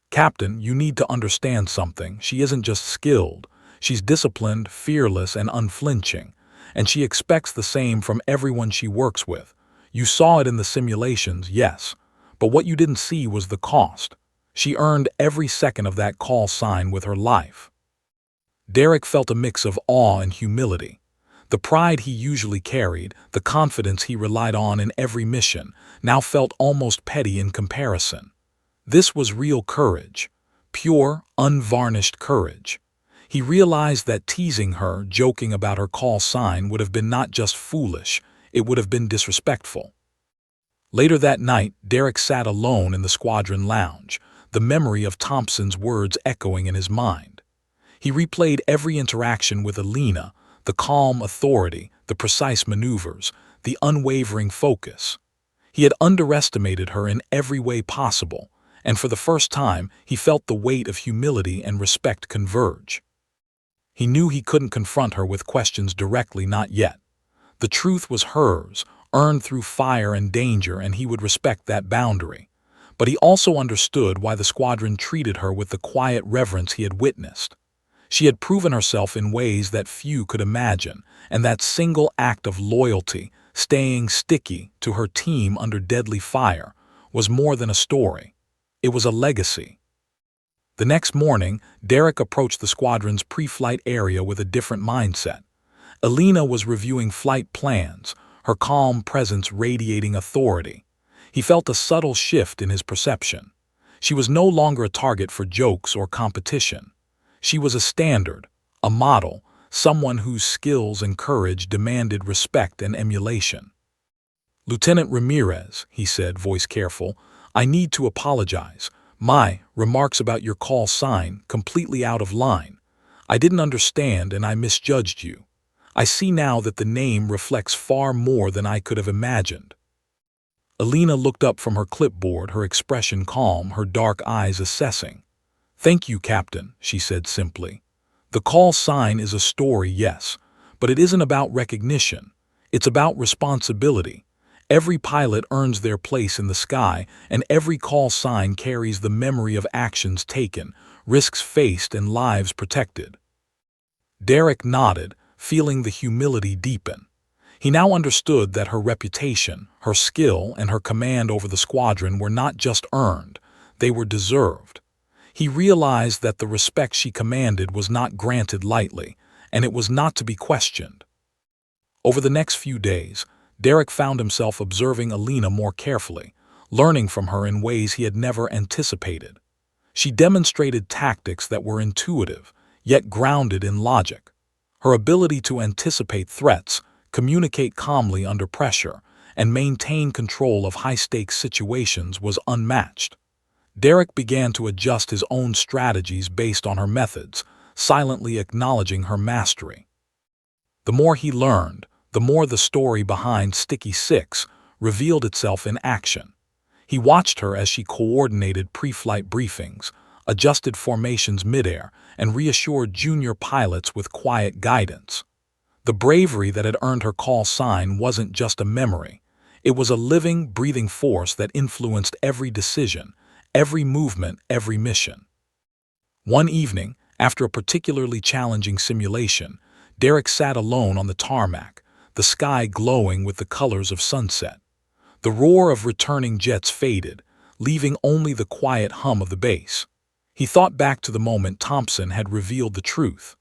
"Captain, you need to understand something. She isn't just skilled. She's disciplined, fearless, and unflinching. And she expects the same from everyone she works with. You saw it in the simulations, yes, but what you didn't see was the cost. She earned every second of that call sign with her life." Derek felt a mix of awe and humility. The pride he usually carried, the confidence he relied on in every mission, now felt almost petty in comparison. This was real courage, pure, unvarnished courage. He realized that teasing her, joking about her call sign, would have been not just foolish, it would have been disrespectful. Later that night, Derek sat alone in the squadron lounge, the memory of Thompson's words echoing in his mind. He replayed every interaction with Alina, the calm authority, the precise maneuvers, the unwavering focus. He had underestimated her in every way possible, and for the first time he felt the weight of humility and respect converge. He knew he couldn't confront her with questions directly, not yet. The truth was hers, earned through fire and danger, and he would respect that boundary. But he also understood why the squadron treated her with the quiet reverence he had witnessed. She had proven herself in ways that few could imagine, and that single act of loyalty, staying sticky to her team under deadly fire, was more than a story. It was a legacy. The next morning, Derek approached the squadron's pre-flight area with a different mindset. Alina was reviewing flight plans, her calm presence radiating authority. He felt a subtle shift in his perception. She was no longer a target for jokes or competition. She was a standard, a model, someone whose skills and courage demanded respect and emulation. "Lieutenant Ramirez," he said, voice careful, "I need to apologize. My remarks about your call sign completely out of line. I didn't understand and I misjudged you. I see now that the name reflects far more than I could have imagined." Alina looked up from her clipboard, her expression calm, her dark eyes assessing. "Thank you, Captain," she said simply. "The call sign is a story, yes, but it isn't about recognition. It's about responsibility. Every pilot earns their place in the sky, and every call sign carries the memory of actions taken, risks faced, and lives protected." Derek nodded, feeling the humility deepen. He now understood that her reputation, her skill, and her command over the squadron were not just earned, they were deserved. He realized that the respect she commanded was not granted lightly, and it was not to be questioned. Over the next few days, Derek found himself observing Alina more carefully, learning from her in ways he had never anticipated. She demonstrated tactics that were intuitive, yet grounded in logic. Her ability to anticipate threats, communicate calmly under pressure, and maintain control of high-stakes situations was unmatched. Derek began to adjust his own strategies based on her methods, silently acknowledging her mastery. The more he learned, the more the story behind Sticky Six revealed itself in action. He watched her as she coordinated pre-flight briefings, adjusted formations midair, and reassured junior pilots with quiet guidance. The bravery that had earned her call sign wasn't just a memory. It was a living, breathing force that influenced every decision, every movement, every mission. One evening, after a particularly challenging simulation, Derek sat alone on the tarmac, the sky glowing with the colors of sunset. The roar of returning jets faded, leaving only the quiet hum of the base. He thought back to the moment Thompson had revealed the truth.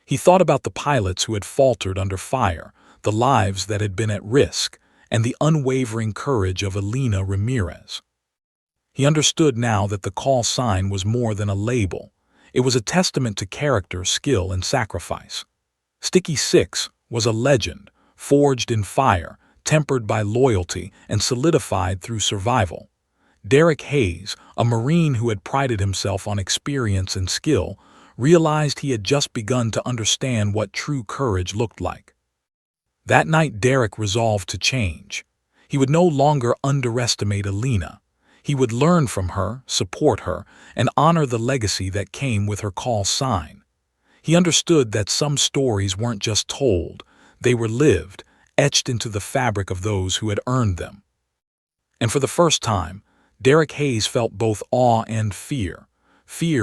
He thought about the pilots who had faltered under fire, the lives that had been at risk, and the unwavering courage of Alina Ramirez. He understood now that the call sign was more than a label. It was a testament to character, skill, and sacrifice. Sticky Six was a legend, forged in fire, tempered by loyalty, and solidified through survival. Derek Hayes, a Marine who had prided himself on experience and skill, realized he had just begun to understand what true courage looked like. That night, Derek resolved to change. He would no longer underestimate Alina. He would learn from her, support her, and honor the legacy that came with her call sign. He understood that some stories weren't just told, they were lived, etched into the fabric of those who had earned them. And for the first time, Derek Hayes felt both awe and fear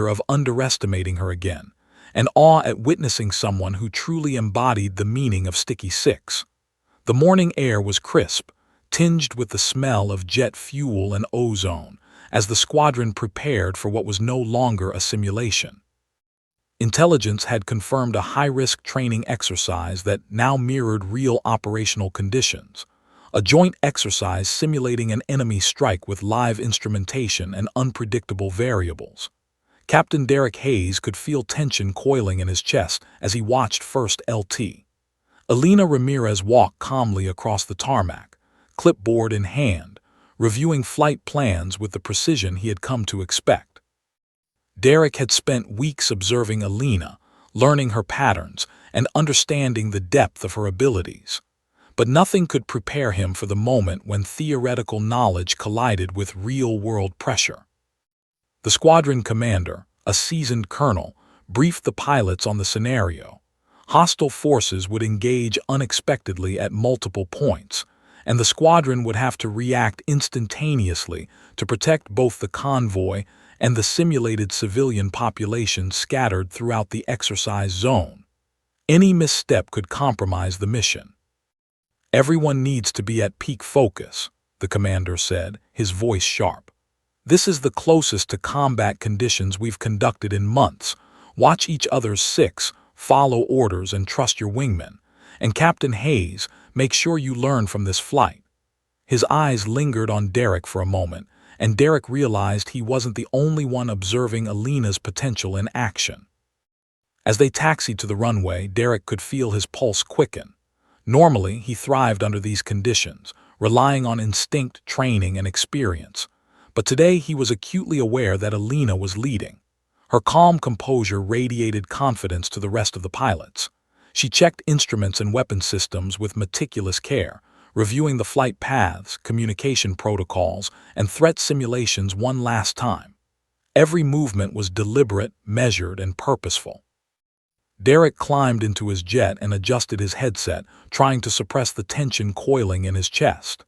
of underestimating her again, and awe at witnessing someone who truly embodied the meaning of Sticky Six. The morning air was crisp, tinged with the smell of jet fuel and ozone, as the squadron prepared for what was no longer a simulation. Intelligence had confirmed a high-risk training exercise that now mirrored real operational conditions, a joint exercise simulating an enemy strike with live instrumentation and unpredictable variables. Captain Derek Hayes could feel tension coiling in his chest as he watched First LT. Alina Ramirez walked calmly across the tarmac, clipboard in hand, reviewing flight plans with the precision he had come to expect. Derek had spent weeks observing Alina, learning her patterns, and understanding the depth of her abilities. But nothing could prepare him for the moment when theoretical knowledge collided with real-world pressure. The squadron commander, a seasoned colonel, briefed the pilots on the scenario. Hostile forces would engage unexpectedly at multiple points, and the squadron would have to react instantaneously to protect both the convoy and the simulated civilian population scattered throughout the exercise zone. Any misstep could compromise the mission. "Everyone needs to be at peak focus," the commander said, his voice sharp. "This is the closest to combat conditions we've conducted in months. Watch each other's six, follow orders, and trust your wingmen. And Captain Hayes, make sure you learn from this flight." His eyes lingered on Derek for a moment, and Derek realized he wasn't the only one observing Alina's potential in action. As they taxied to the runway, Derek could feel his pulse quicken. Normally, he thrived under these conditions, relying on instinct, training, and experience. But today he was acutely aware that Alina was leading. Her calm composure radiated confidence to the rest of the pilots. She checked instruments and weapon systems with meticulous care, reviewing the flight paths, communication protocols, and threat simulations one last time. Every movement was deliberate, measured, and purposeful. Derek climbed into his jet and adjusted his headset, trying to suppress the tension coiling in his chest.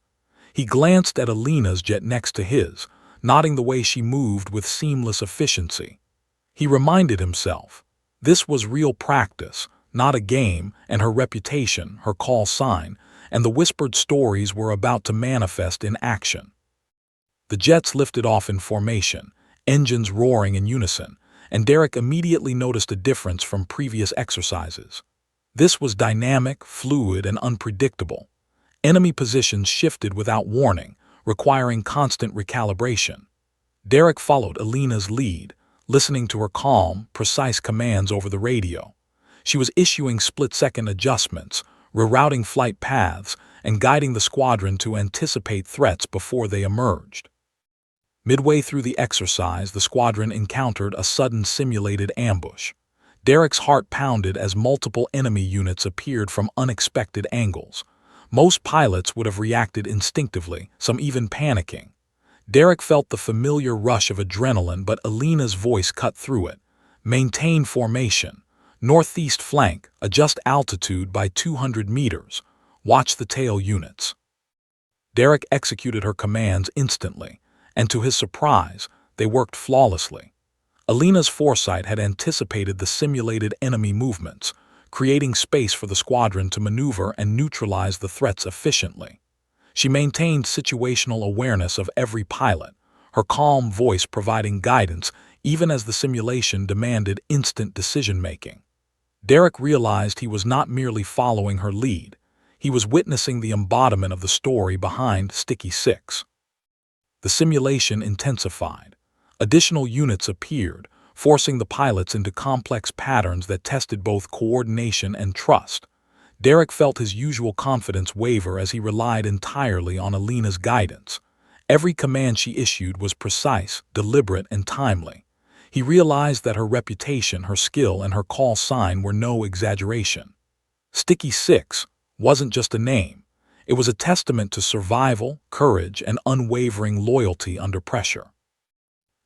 He glanced at Alina's jet next to his, noting the way she moved with seamless efficiency. He reminded himself, this was real practice, not a game, and her reputation, her call sign, and the whispered stories were about to manifest in action. The jets lifted off in formation, engines roaring in unison, and Derek immediately noticed a difference from previous exercises. This was dynamic, fluid, and unpredictable. Enemy positions shifted without warning, requiring constant recalibration. Derek followed Alina's lead, listening to her calm, precise commands over the radio. She was issuing split-second adjustments, rerouting flight paths, and guiding the squadron to anticipate threats before they emerged. Midway through the exercise, the squadron encountered a sudden simulated ambush. Derek's heart pounded as multiple enemy units appeared from unexpected angles. Most pilots would have reacted instinctively, some even panicking. Derek felt the familiar rush of adrenaline, but Alina's voice cut through it. "Maintain formation. Northeast flank, adjust altitude by 200 meters. Watch the tail units." Derek executed her commands instantly, and to his surprise, they worked flawlessly. Alina's foresight had anticipated the simulated enemy movements, creating space for the squadron to maneuver and neutralize the threats efficiently. She maintained situational awareness of every pilot, her calm voice providing guidance even as the simulation demanded instant decision-making. Derek realized he was not merely following her lead, he was witnessing the embodiment of the story behind Sticky 6. The simulation intensified. Additional units appeared, forcing the pilots into complex patterns that tested both coordination and trust. Derek felt his usual confidence waver as he relied entirely on Alina's guidance. Every command she issued was precise, deliberate, and timely. He realized that her reputation, her skill, and her call sign were no exaggeration. Sticky 6 wasn't just a name. It was a testament to survival, courage, and unwavering loyalty under pressure.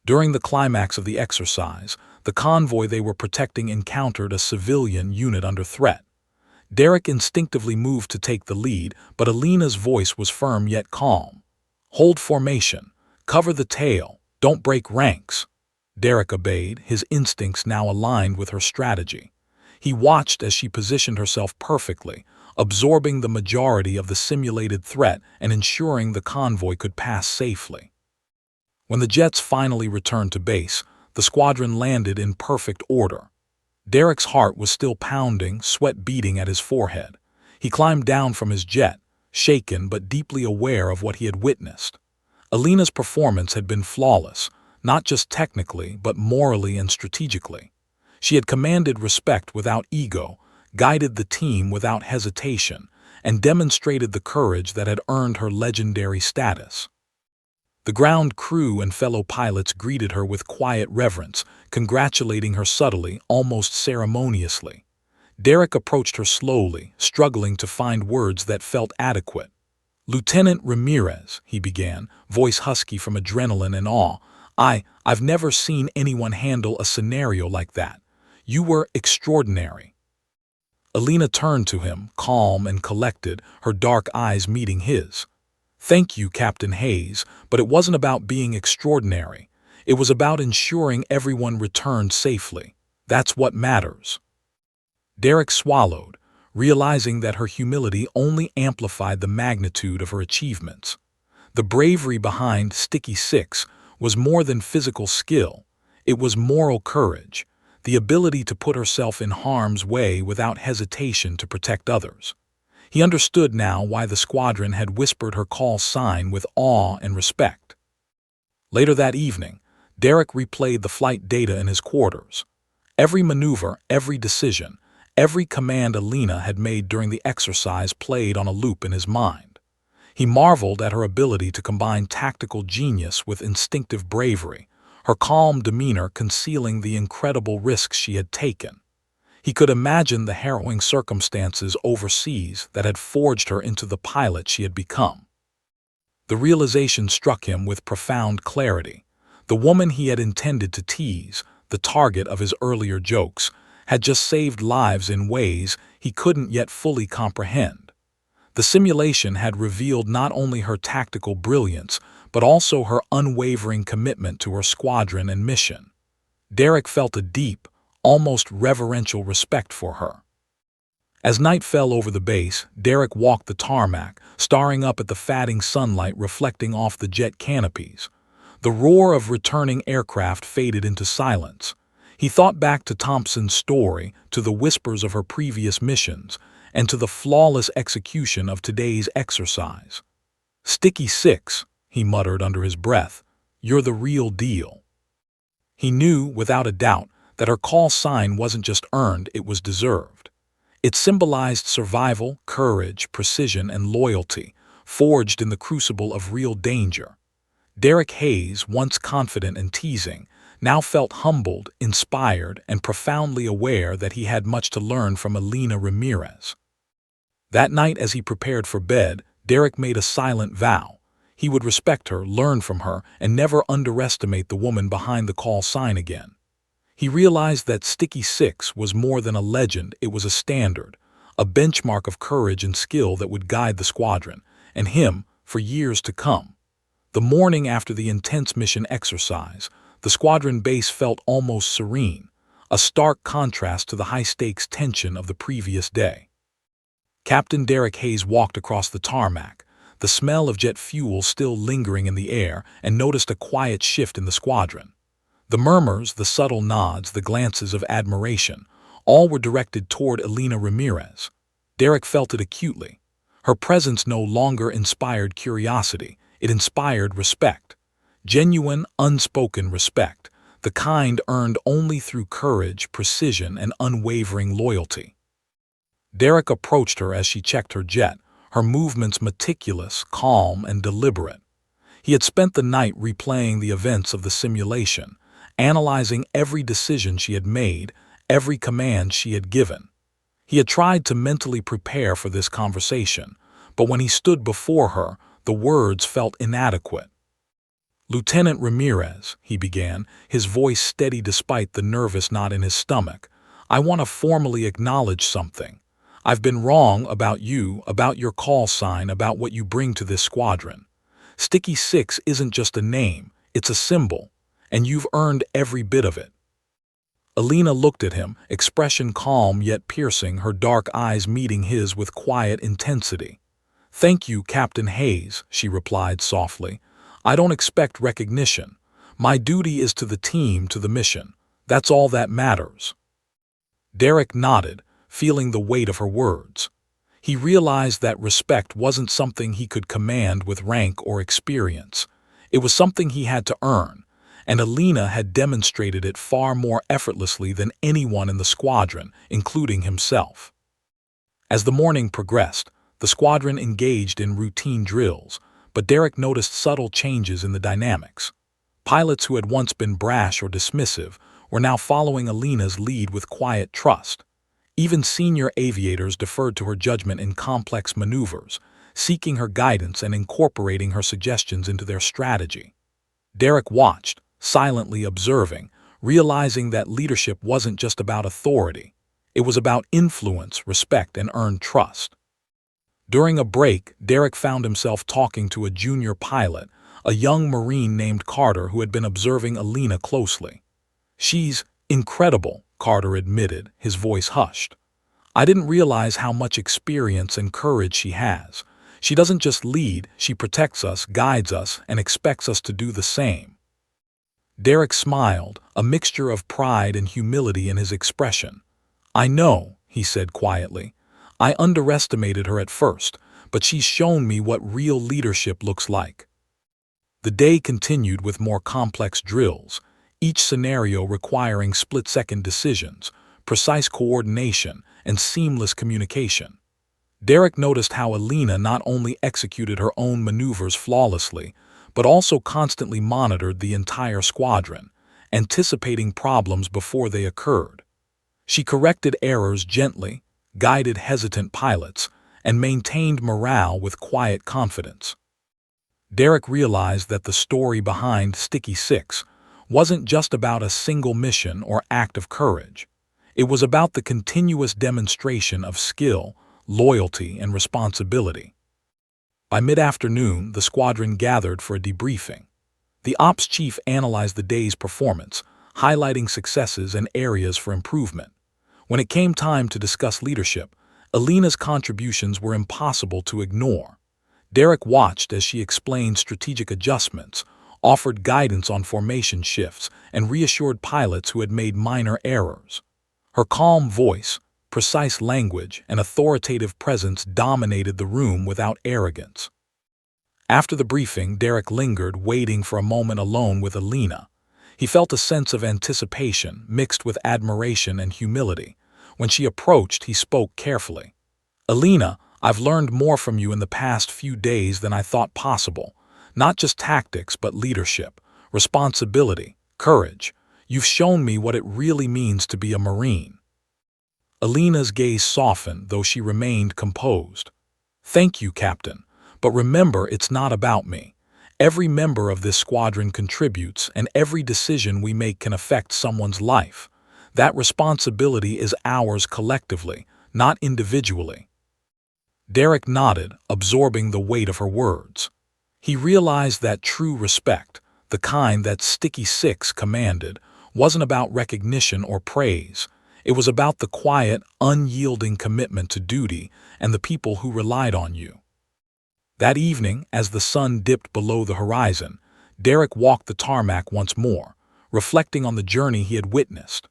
During the climax of the exercise, the convoy they were protecting encountered a civilian unit under threat. Derek instinctively moved to take the lead, but Alina's voice was firm yet calm. "Hold formation. Cover the tail. Don't break ranks." Derek obeyed, his instincts now aligned with her strategy. He watched as she positioned herself perfectly, absorbing the majority of the simulated threat and ensuring the convoy could pass safely. When the jets finally returned to base, the squadron landed in perfect order. Derek's heart was still pounding, sweat beating at his forehead. He climbed down from his jet, shaken but deeply aware of what he had witnessed. Alina's performance had been flawless, not just technically but morally and strategically. She had commanded respect without ego, guided the team without hesitation, and demonstrated the courage that had earned her legendary status. The ground crew and fellow pilots greeted her with quiet reverence, congratulating her subtly, almost ceremoniously. Derek approached her slowly, struggling to find words that felt adequate. "Lieutenant Ramirez," he began, voice husky from adrenaline and awe, I've never seen anyone handle a scenario like that. You were extraordinary." Alina turned to him, calm and collected, her dark eyes meeting his. "Thank you, Captain Hayes, but it wasn't about being extraordinary. It was about ensuring everyone returned safely. That's what matters." Derek swallowed, realizing that her humility only amplified the magnitude of her achievements. The bravery behind Sticky 6 was more than physical skill. It was moral courage. the ability to put herself in harm's way without hesitation to protect others. He understood now why the squadron had whispered her call sign with awe and respect. Later that evening, Derek replayed the flight data in his quarters. Every maneuver, every decision, every command Alina had made during the exercise played on a loop in his mind. He marveled at her ability to combine tactical genius with instinctive bravery, her calm demeanor concealing the incredible risks she had taken. He could imagine the harrowing circumstances overseas that had forged her into the pilot she had become. The realization struck him with profound clarity. The woman he had intended to tease, the target of his earlier jokes, had just saved lives in ways he couldn't yet fully comprehend. The simulation had revealed not only her tactical brilliance, but also her unwavering commitment to her squadron and mission. Derek felt a deep, almost reverential respect for her. As night fell over the base, Derek walked the tarmac, staring up at the fading sunlight reflecting off the jet canopies. The roar of returning aircraft faded into silence. He thought back to Thompson's story, to the whispers of her previous missions, and to the flawless execution of today's exercise. "Sticky Six," he muttered under his breath, "you're the real deal." He knew, without a doubt, that her call sign wasn't just earned, it was deserved. It symbolized survival, courage, precision, and loyalty, forged in the crucible of real danger. Derek Hayes, once confident and teasing, now felt humbled, inspired, and profoundly aware that he had much to learn from Alina Ramirez. That night, as he prepared for bed, Derek made a silent vow. He would respect her, learn from her, and never underestimate the woman behind the call sign again. He realized that Sticky Six was more than a legend, it was a standard, a benchmark of courage and skill that would guide the squadron, and him, for years to come. The morning after the intense mission exercise, the squadron base felt almost serene, a stark contrast to the high-stakes tension of the previous day. Captain Derek Hayes walked across the tarmac, the smell of jet fuel still lingering in the air, and noticed a quiet shift in the squadron. The murmurs, the subtle nods, the glances of admiration, all were directed toward Alina Ramirez. Derek felt it acutely. Her presence no longer inspired curiosity, it inspired respect. Genuine, unspoken respect, the kind earned only through courage, precision, and unwavering loyalty. Derek approached her as she checked her jet, her movements meticulous, calm, and deliberate. He had spent the night replaying the events of the simulation, analyzing every decision she had made, every command she had given. He had tried to mentally prepare for this conversation, but when he stood before her, the words felt inadequate. "Lieutenant Ramirez," he began, his voice steady despite the nervous knot in his stomach, "I want to formally acknowledge something. I've been wrong about you, about your call sign, about what you bring to this squadron. Sticky Six isn't just a name, it's a symbol, and you've earned every bit of it." Alina looked at him, expression calm yet piercing, her dark eyes meeting his with quiet intensity. "Thank you, Captain Hayes," she replied softly. "I don't expect recognition. My duty is to the team, to the mission. That's all that matters." Derek nodded, feeling the weight of her words. He realized that respect wasn't something he could command with rank or experience. It was something he had to earn, and Alina had demonstrated it far more effortlessly than anyone in the squadron, including himself. As the morning progressed, the squadron engaged in routine drills, but Derek noticed subtle changes in the dynamics. Pilots who had once been brash or dismissive were now following Alina's lead with quiet trust. Even senior aviators deferred to her judgment in complex maneuvers, seeking her guidance and incorporating her suggestions into their strategy. Derek watched, silently observing, realizing that leadership wasn't just about authority. It was about influence, respect, and earned trust. During a break, Derek found himself talking to a junior pilot, a young Marine named Carter who had been observing Alina closely. "She's incredible," Carter admitted, his voice hushed. "I didn't realize how much experience and courage she has. She doesn't just lead, she protects us, guides us, and expects us to do the same." Derek smiled, a mixture of pride and humility in his expression. "I know," he said quietly. "I underestimated her at first, but she's shown me what real leadership looks like." The day continued with more complex drills, each scenario requiring split-second decisions, precise coordination, and seamless communication. Derek noticed how Alina not only executed her own maneuvers flawlessly, but also constantly monitored the entire squadron, anticipating problems before they occurred. She corrected errors gently, guided hesitant pilots, and maintained morale with quiet confidence. Derek realized that the story behind Sticky Six wasn't just about a single mission or act of courage. It was about the continuous demonstration of skill, loyalty, and responsibility. By mid-afternoon, the squadron gathered for a debriefing. The ops chief analyzed the day's performance, highlighting successes and areas for improvement. When it came time to discuss leadership, Alina's contributions were impossible to ignore. Derek watched as she explained strategic adjustments, offered guidance on formation shifts, and reassured pilots who had made minor errors. Her calm voice, precise language, and authoritative presence dominated the room without arrogance. After the briefing, Derek lingered, waiting for a moment alone with Alina. He felt a sense of anticipation mixed with admiration and humility. When she approached, he spoke carefully. "Alina, I've learned more from you in the past few days than I thought possible. Not just tactics, but leadership, responsibility, courage. You've shown me what it really means to be a Marine." Alina's gaze softened, though she remained composed. "Thank you, Captain. But remember, it's not about me. Every member of this squadron contributes, and every decision we make can affect someone's life. That responsibility is ours collectively, not individually." Derek nodded, absorbing the weight of her words. He realized that true respect, the kind that Sticky Six commanded, wasn't about recognition or praise. It was about the quiet, unyielding commitment to duty and the people who relied on you. That evening, as the sun dipped below the horizon, Derek walked the tarmac once more, reflecting on the journey he had witnessed.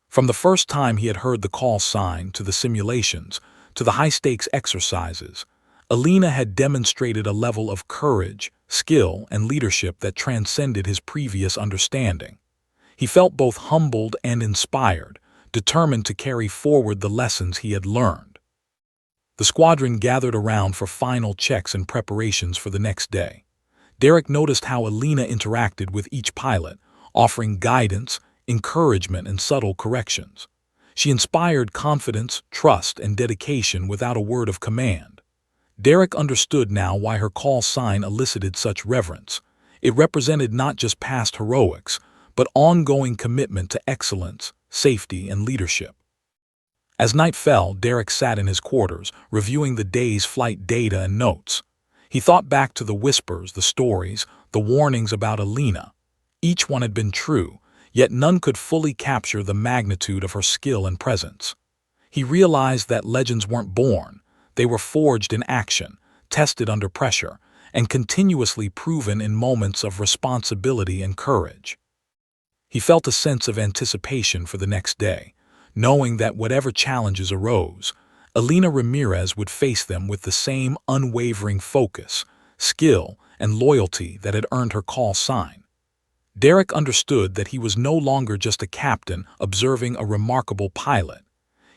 From the first time he had heard the call sign, to the simulations, to the high-stakes exercises, Alina had demonstrated a level of courage, skill, and leadership that transcended his previous understanding. He felt both humbled and inspired, determined to carry forward the lessons he had learned. The squadron gathered around for final checks and preparations for the next day. Derek noticed how Alina interacted with each pilot, offering guidance, encouragement, and subtle corrections. She inspired confidence, trust, and dedication without a word of command. Derek understood now why her call sign elicited such reverence. It represented not just past heroics, but ongoing commitment to excellence, safety, and leadership. As night fell, Derek sat in his quarters, reviewing the day's flight data and notes. He thought back to the whispers, the stories, the warnings about Alina. Each one had been true, yet none could fully capture the magnitude of her skill and presence. He realized that legends weren't born, they were forged in action, tested under pressure, and continuously proven in moments of responsibility and courage. He felt a sense of anticipation for the next day, knowing that whatever challenges arose, Alina Ramirez would face them with the same unwavering focus, skill, and loyalty that had earned her call sign. Derek understood that he was no longer just a captain observing a remarkable pilot.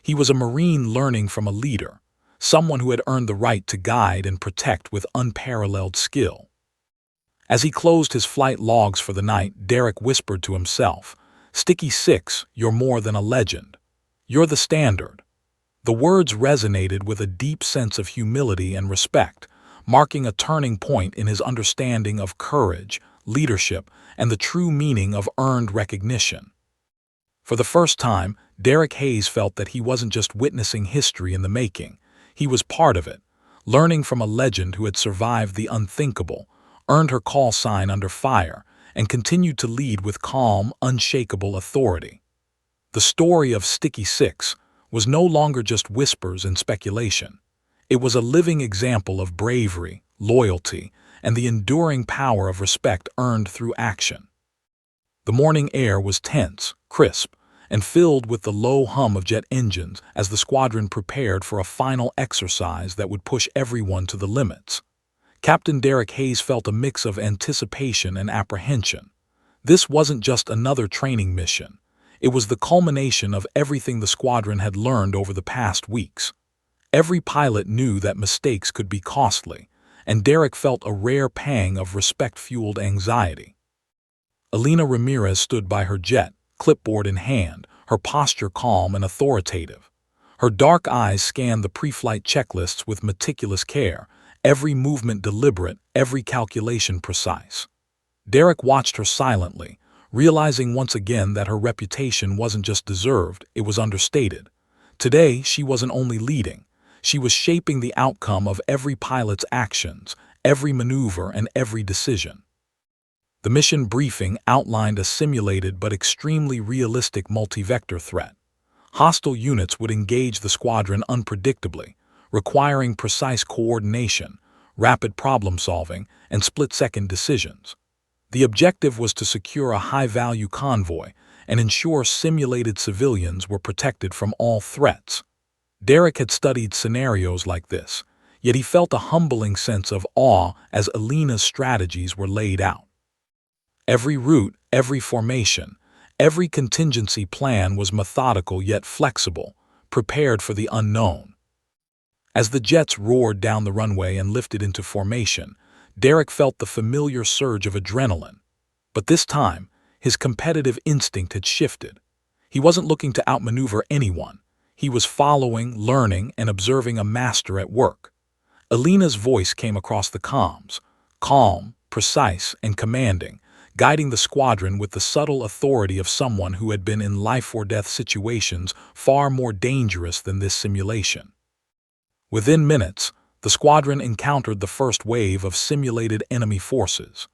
He was a Marine learning from a leader, someone who had earned the right to guide and protect with unparalleled skill. As he closed his flight logs for the night, Derek whispered to himself, "Sticky Six, you're more than a legend. You're the standard." The words resonated with a deep sense of humility and respect, marking a turning point in his understanding of courage, leadership, and the true meaning of earned recognition. For the first time, Derek Hayes felt that he wasn't just witnessing history in the making. He was part of it, learning from a legend who had survived the unthinkable, earned her call sign under fire, and continued to lead with calm, unshakable authority. The story of Sticky Six was no longer just whispers and speculation. It was a living example of bravery, loyalty, and the enduring power of respect earned through action. The morning air was tense, crisp, and filled with the low hum of jet engines as the squadron prepared for a final exercise that would push everyone to the limits. Captain Derek Hayes felt a mix of anticipation and apprehension. This wasn't just another training mission. It was the culmination of everything the squadron had learned over the past weeks. Every pilot knew that mistakes could be costly, and Derek felt a rare pang of respect-fueled anxiety. Elena Ramirez stood by her jet, clipboard in hand, her posture calm and authoritative. Her dark eyes scanned the pre-flight checklists with meticulous care, every movement deliberate, every calculation precise. Derek watched her silently, realizing once again that her reputation wasn't just deserved, it was understated. Today, she wasn't only leading, she was shaping the outcome of every pilot's actions, every maneuver, and every decision. The mission briefing outlined a simulated but extremely realistic multi-vector threat. Hostile units would engage the squadron unpredictably, requiring precise coordination, rapid problem-solving, and split-second decisions. The objective was to secure a high-value convoy and ensure simulated civilians were protected from all threats. Derek had studied scenarios like this, yet he felt a humbling sense of awe as Elena's strategies were laid out. Every route, every formation, every contingency plan was methodical yet flexible, prepared for the unknown. As the jets roared down the runway and lifted into formation, Derek felt the familiar surge of adrenaline. But this time, his competitive instinct had shifted. He wasn't looking to outmaneuver anyone. He was following, learning, and observing a master at work. Elena's voice came across the comms, calm, precise, and commanding, guiding the squadron with the subtle authority of someone who had been in life-or-death situations far more dangerous than this simulation. Within minutes, the squadron encountered the first wave of simulated enemy forces.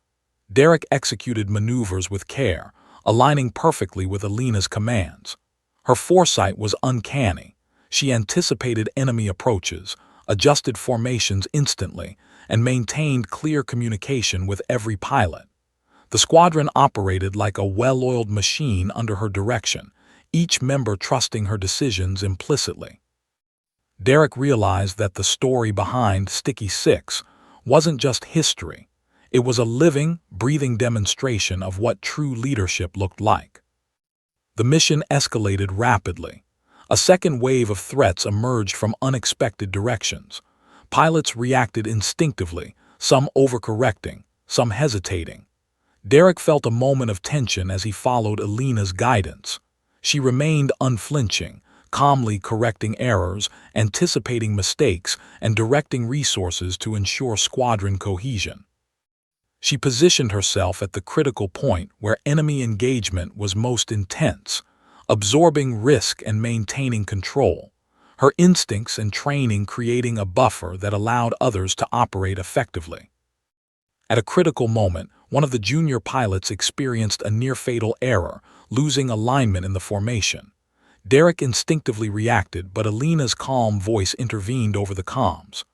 Derek executed maneuvers with care, aligning perfectly with Elena's commands. Her foresight was uncanny. She anticipated enemy approaches, adjusted formations instantly, and maintained clear communication with every pilot. The squadron operated like a well-oiled machine under her direction, each member trusting her decisions implicitly. Derek realized that the story behind Sticky 6 wasn't just history. It was a living, breathing demonstration of what true leadership looked like. The mission escalated rapidly. A second wave of threats emerged from unexpected directions. Pilots reacted instinctively, some overcorrecting, some hesitating. Derek felt a moment of tension as he followed Elena's guidance. She remained unflinching, calmly correcting errors, anticipating mistakes, and directing resources to ensure squadron cohesion. She positioned herself at the critical point where enemy engagement was most intense, absorbing risk and maintaining control, her instincts and training creating a buffer that allowed others to operate effectively. At a critical moment, one of the junior pilots experienced a near-fatal error, losing alignment in the formation. Derek instinctively reacted, but Elena's calm voice intervened over the comms.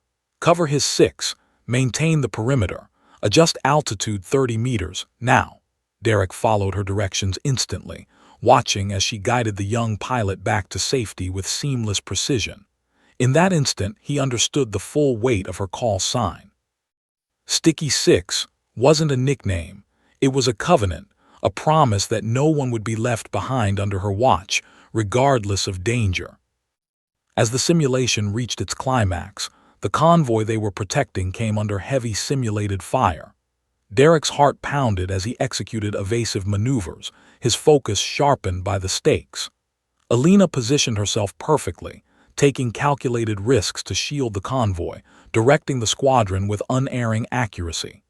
"Cover his 6, maintain the perimeter, adjust altitude 30 meters, now." Derek followed her directions instantly, watching as she guided the young pilot back to safety with seamless precision. In that instant, he understood the full weight of her call sign. Sticky 6 wasn't a nickname. It was a covenant, a promise that no one would be left behind under her watch, regardless of danger. As the simulation reached its climax, the convoy they were protecting came under heavy simulated fire. Derek's heart pounded as he executed evasive maneuvers, his focus sharpened by the stakes. Elena positioned herself perfectly, taking calculated risks to shield the convoy, directing the squadron with unerring accuracy.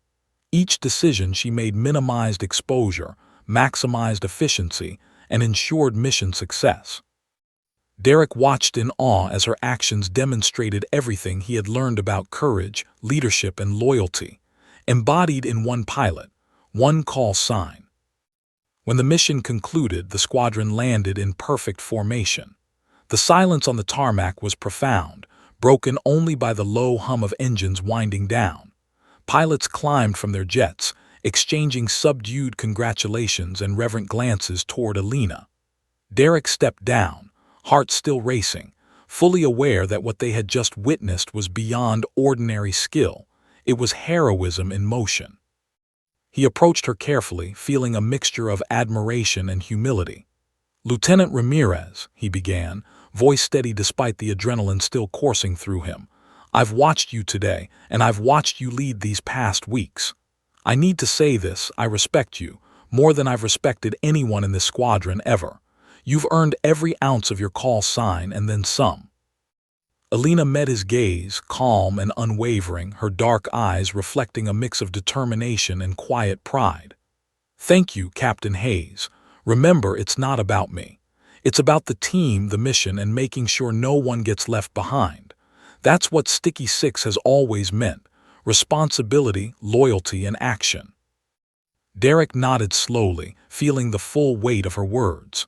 Each decision she made minimized exposure, maximized efficiency, and ensured mission success. Derek watched in awe as her actions demonstrated everything he had learned about courage, leadership, and loyalty, embodied in one pilot, one call sign. When the mission concluded, the squadron landed in perfect formation. The silence on the tarmac was profound, broken only by the low hum of engines winding down. Pilots climbed from their jets, exchanging subdued congratulations and reverent glances toward Alina. Derek stepped down, heart still racing, fully aware that what they had just witnessed was beyond ordinary skill. It was heroism in motion. He approached her carefully, feeling a mixture of admiration and humility. "Lieutenant Ramirez," he began, voice steady despite the adrenaline still coursing through him. "I've watched you today, and I've watched you lead these past weeks. I need to say this, I respect you, more than I've respected anyone in this squadron ever. You've earned every ounce of your call sign and then some." Alina met his gaze, calm and unwavering, her dark eyes reflecting a mix of determination and quiet pride. "Thank you, Captain Hayes. Remember, it's not about me. It's about the team, the mission, and making sure no one gets left behind. That's what Sticky Six has always meant: responsibility, loyalty, and action." Derek nodded slowly, feeling the full weight of her words.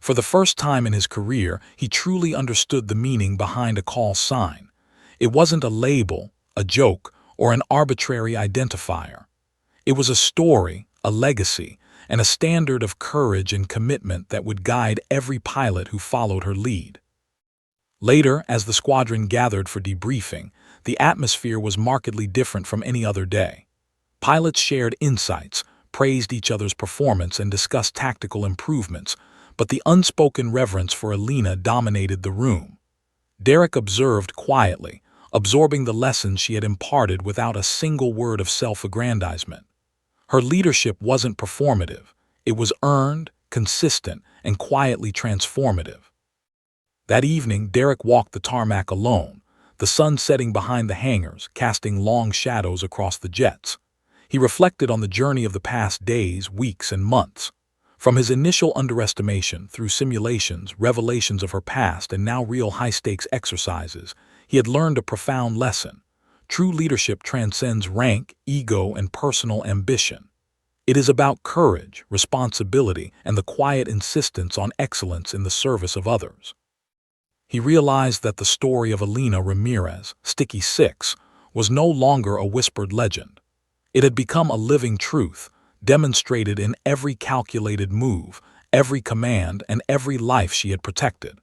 For the first time in his career, he truly understood the meaning behind a call sign. It wasn't a label, a joke, or an arbitrary identifier. It was a story, a legacy, and a standard of courage and commitment that would guide every pilot who followed her lead. Later, as the squadron gathered for debriefing, the atmosphere was markedly different from any other day. Pilots shared insights, praised each other's performance, and discussed tactical improvements, but the unspoken reverence for Alina dominated the room. Derek observed quietly, absorbing the lessons she had imparted without a single word of self-aggrandizement. Her leadership wasn't performative. It was earned, consistent, and quietly transformative. That evening, Derek walked the tarmac alone, the sun setting behind the hangars, casting long shadows across the jets. He reflected on the journey of the past days, weeks, and months. From his initial underestimation, through simulations, revelations of her past, and now real high-stakes exercises, he had learned a profound lesson. True leadership transcends rank, ego, and personal ambition. It is about courage, responsibility, and the quiet insistence on excellence in the service of others. He realized that the story of Alina Ramirez, Sticky Six, was no longer a whispered legend. It had become a living truth, demonstrated in every calculated move, every command, and every life she had protected.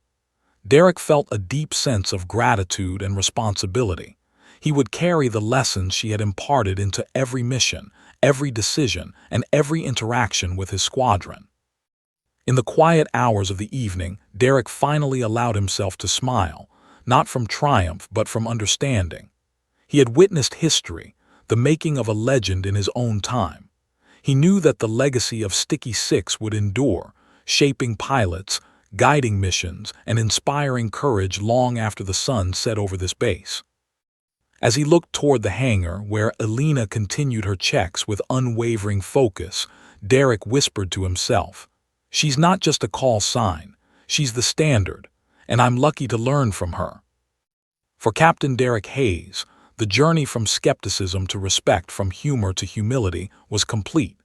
Derek felt a deep sense of gratitude and responsibility. He would carry the lessons she had imparted into every mission, every decision, and every interaction with his squadron. In the quiet hours of the evening, Derek finally allowed himself to smile, not from triumph but from understanding. He had witnessed history, the making of a legend in his own time. He knew that the legacy of Sticky Six would endure, shaping pilots, guiding missions, and inspiring courage long after the sun set over this base. As he looked toward the hangar, where Alina continued her checks with unwavering focus, Derek whispered to himself, "She's not just a call sign, she's the standard, and I'm lucky to learn from her." For Captain Derek Hayes, the journey from skepticism to respect, from humor to humility, was complete.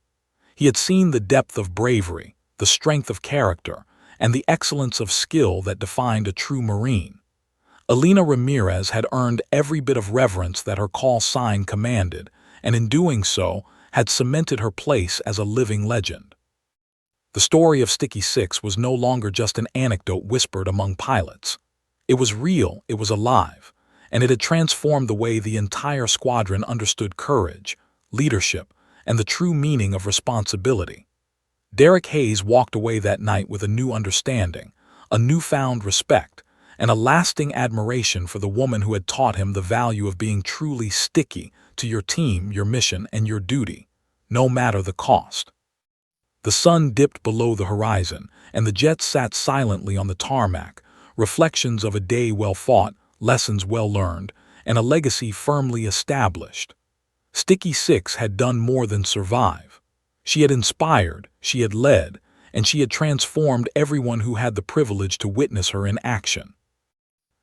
He had seen the depth of bravery, the strength of character, and the excellence of skill that defined a true Marine. Alina Ramirez had earned every bit of reverence that her call sign commanded, and in doing so, had cemented her place as a living legend. The story of Sticky Six was no longer just an anecdote whispered among pilots. It was real, it was alive, and it had transformed the way the entire squadron understood courage, leadership, and the true meaning of responsibility. Derek Hayes walked away that night with a new understanding, a newfound respect, and a lasting admiration for the woman who had taught him the value of being truly sticky to your team, your mission, and your duty, no matter the cost. The sun dipped below the horizon, and the jets sat silently on the tarmac, reflections of a day well fought, lessons well learned, and a legacy firmly established. Sticky Six had done more than survive. She had inspired, she had led, and she had transformed everyone who had the privilege to witness her in action.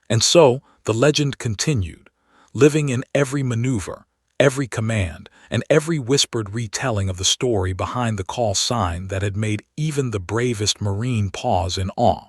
And so, the legend continued, living in every maneuver, every command, and every whispered retelling of the story behind the call sign that had made even the bravest Marine pause in awe.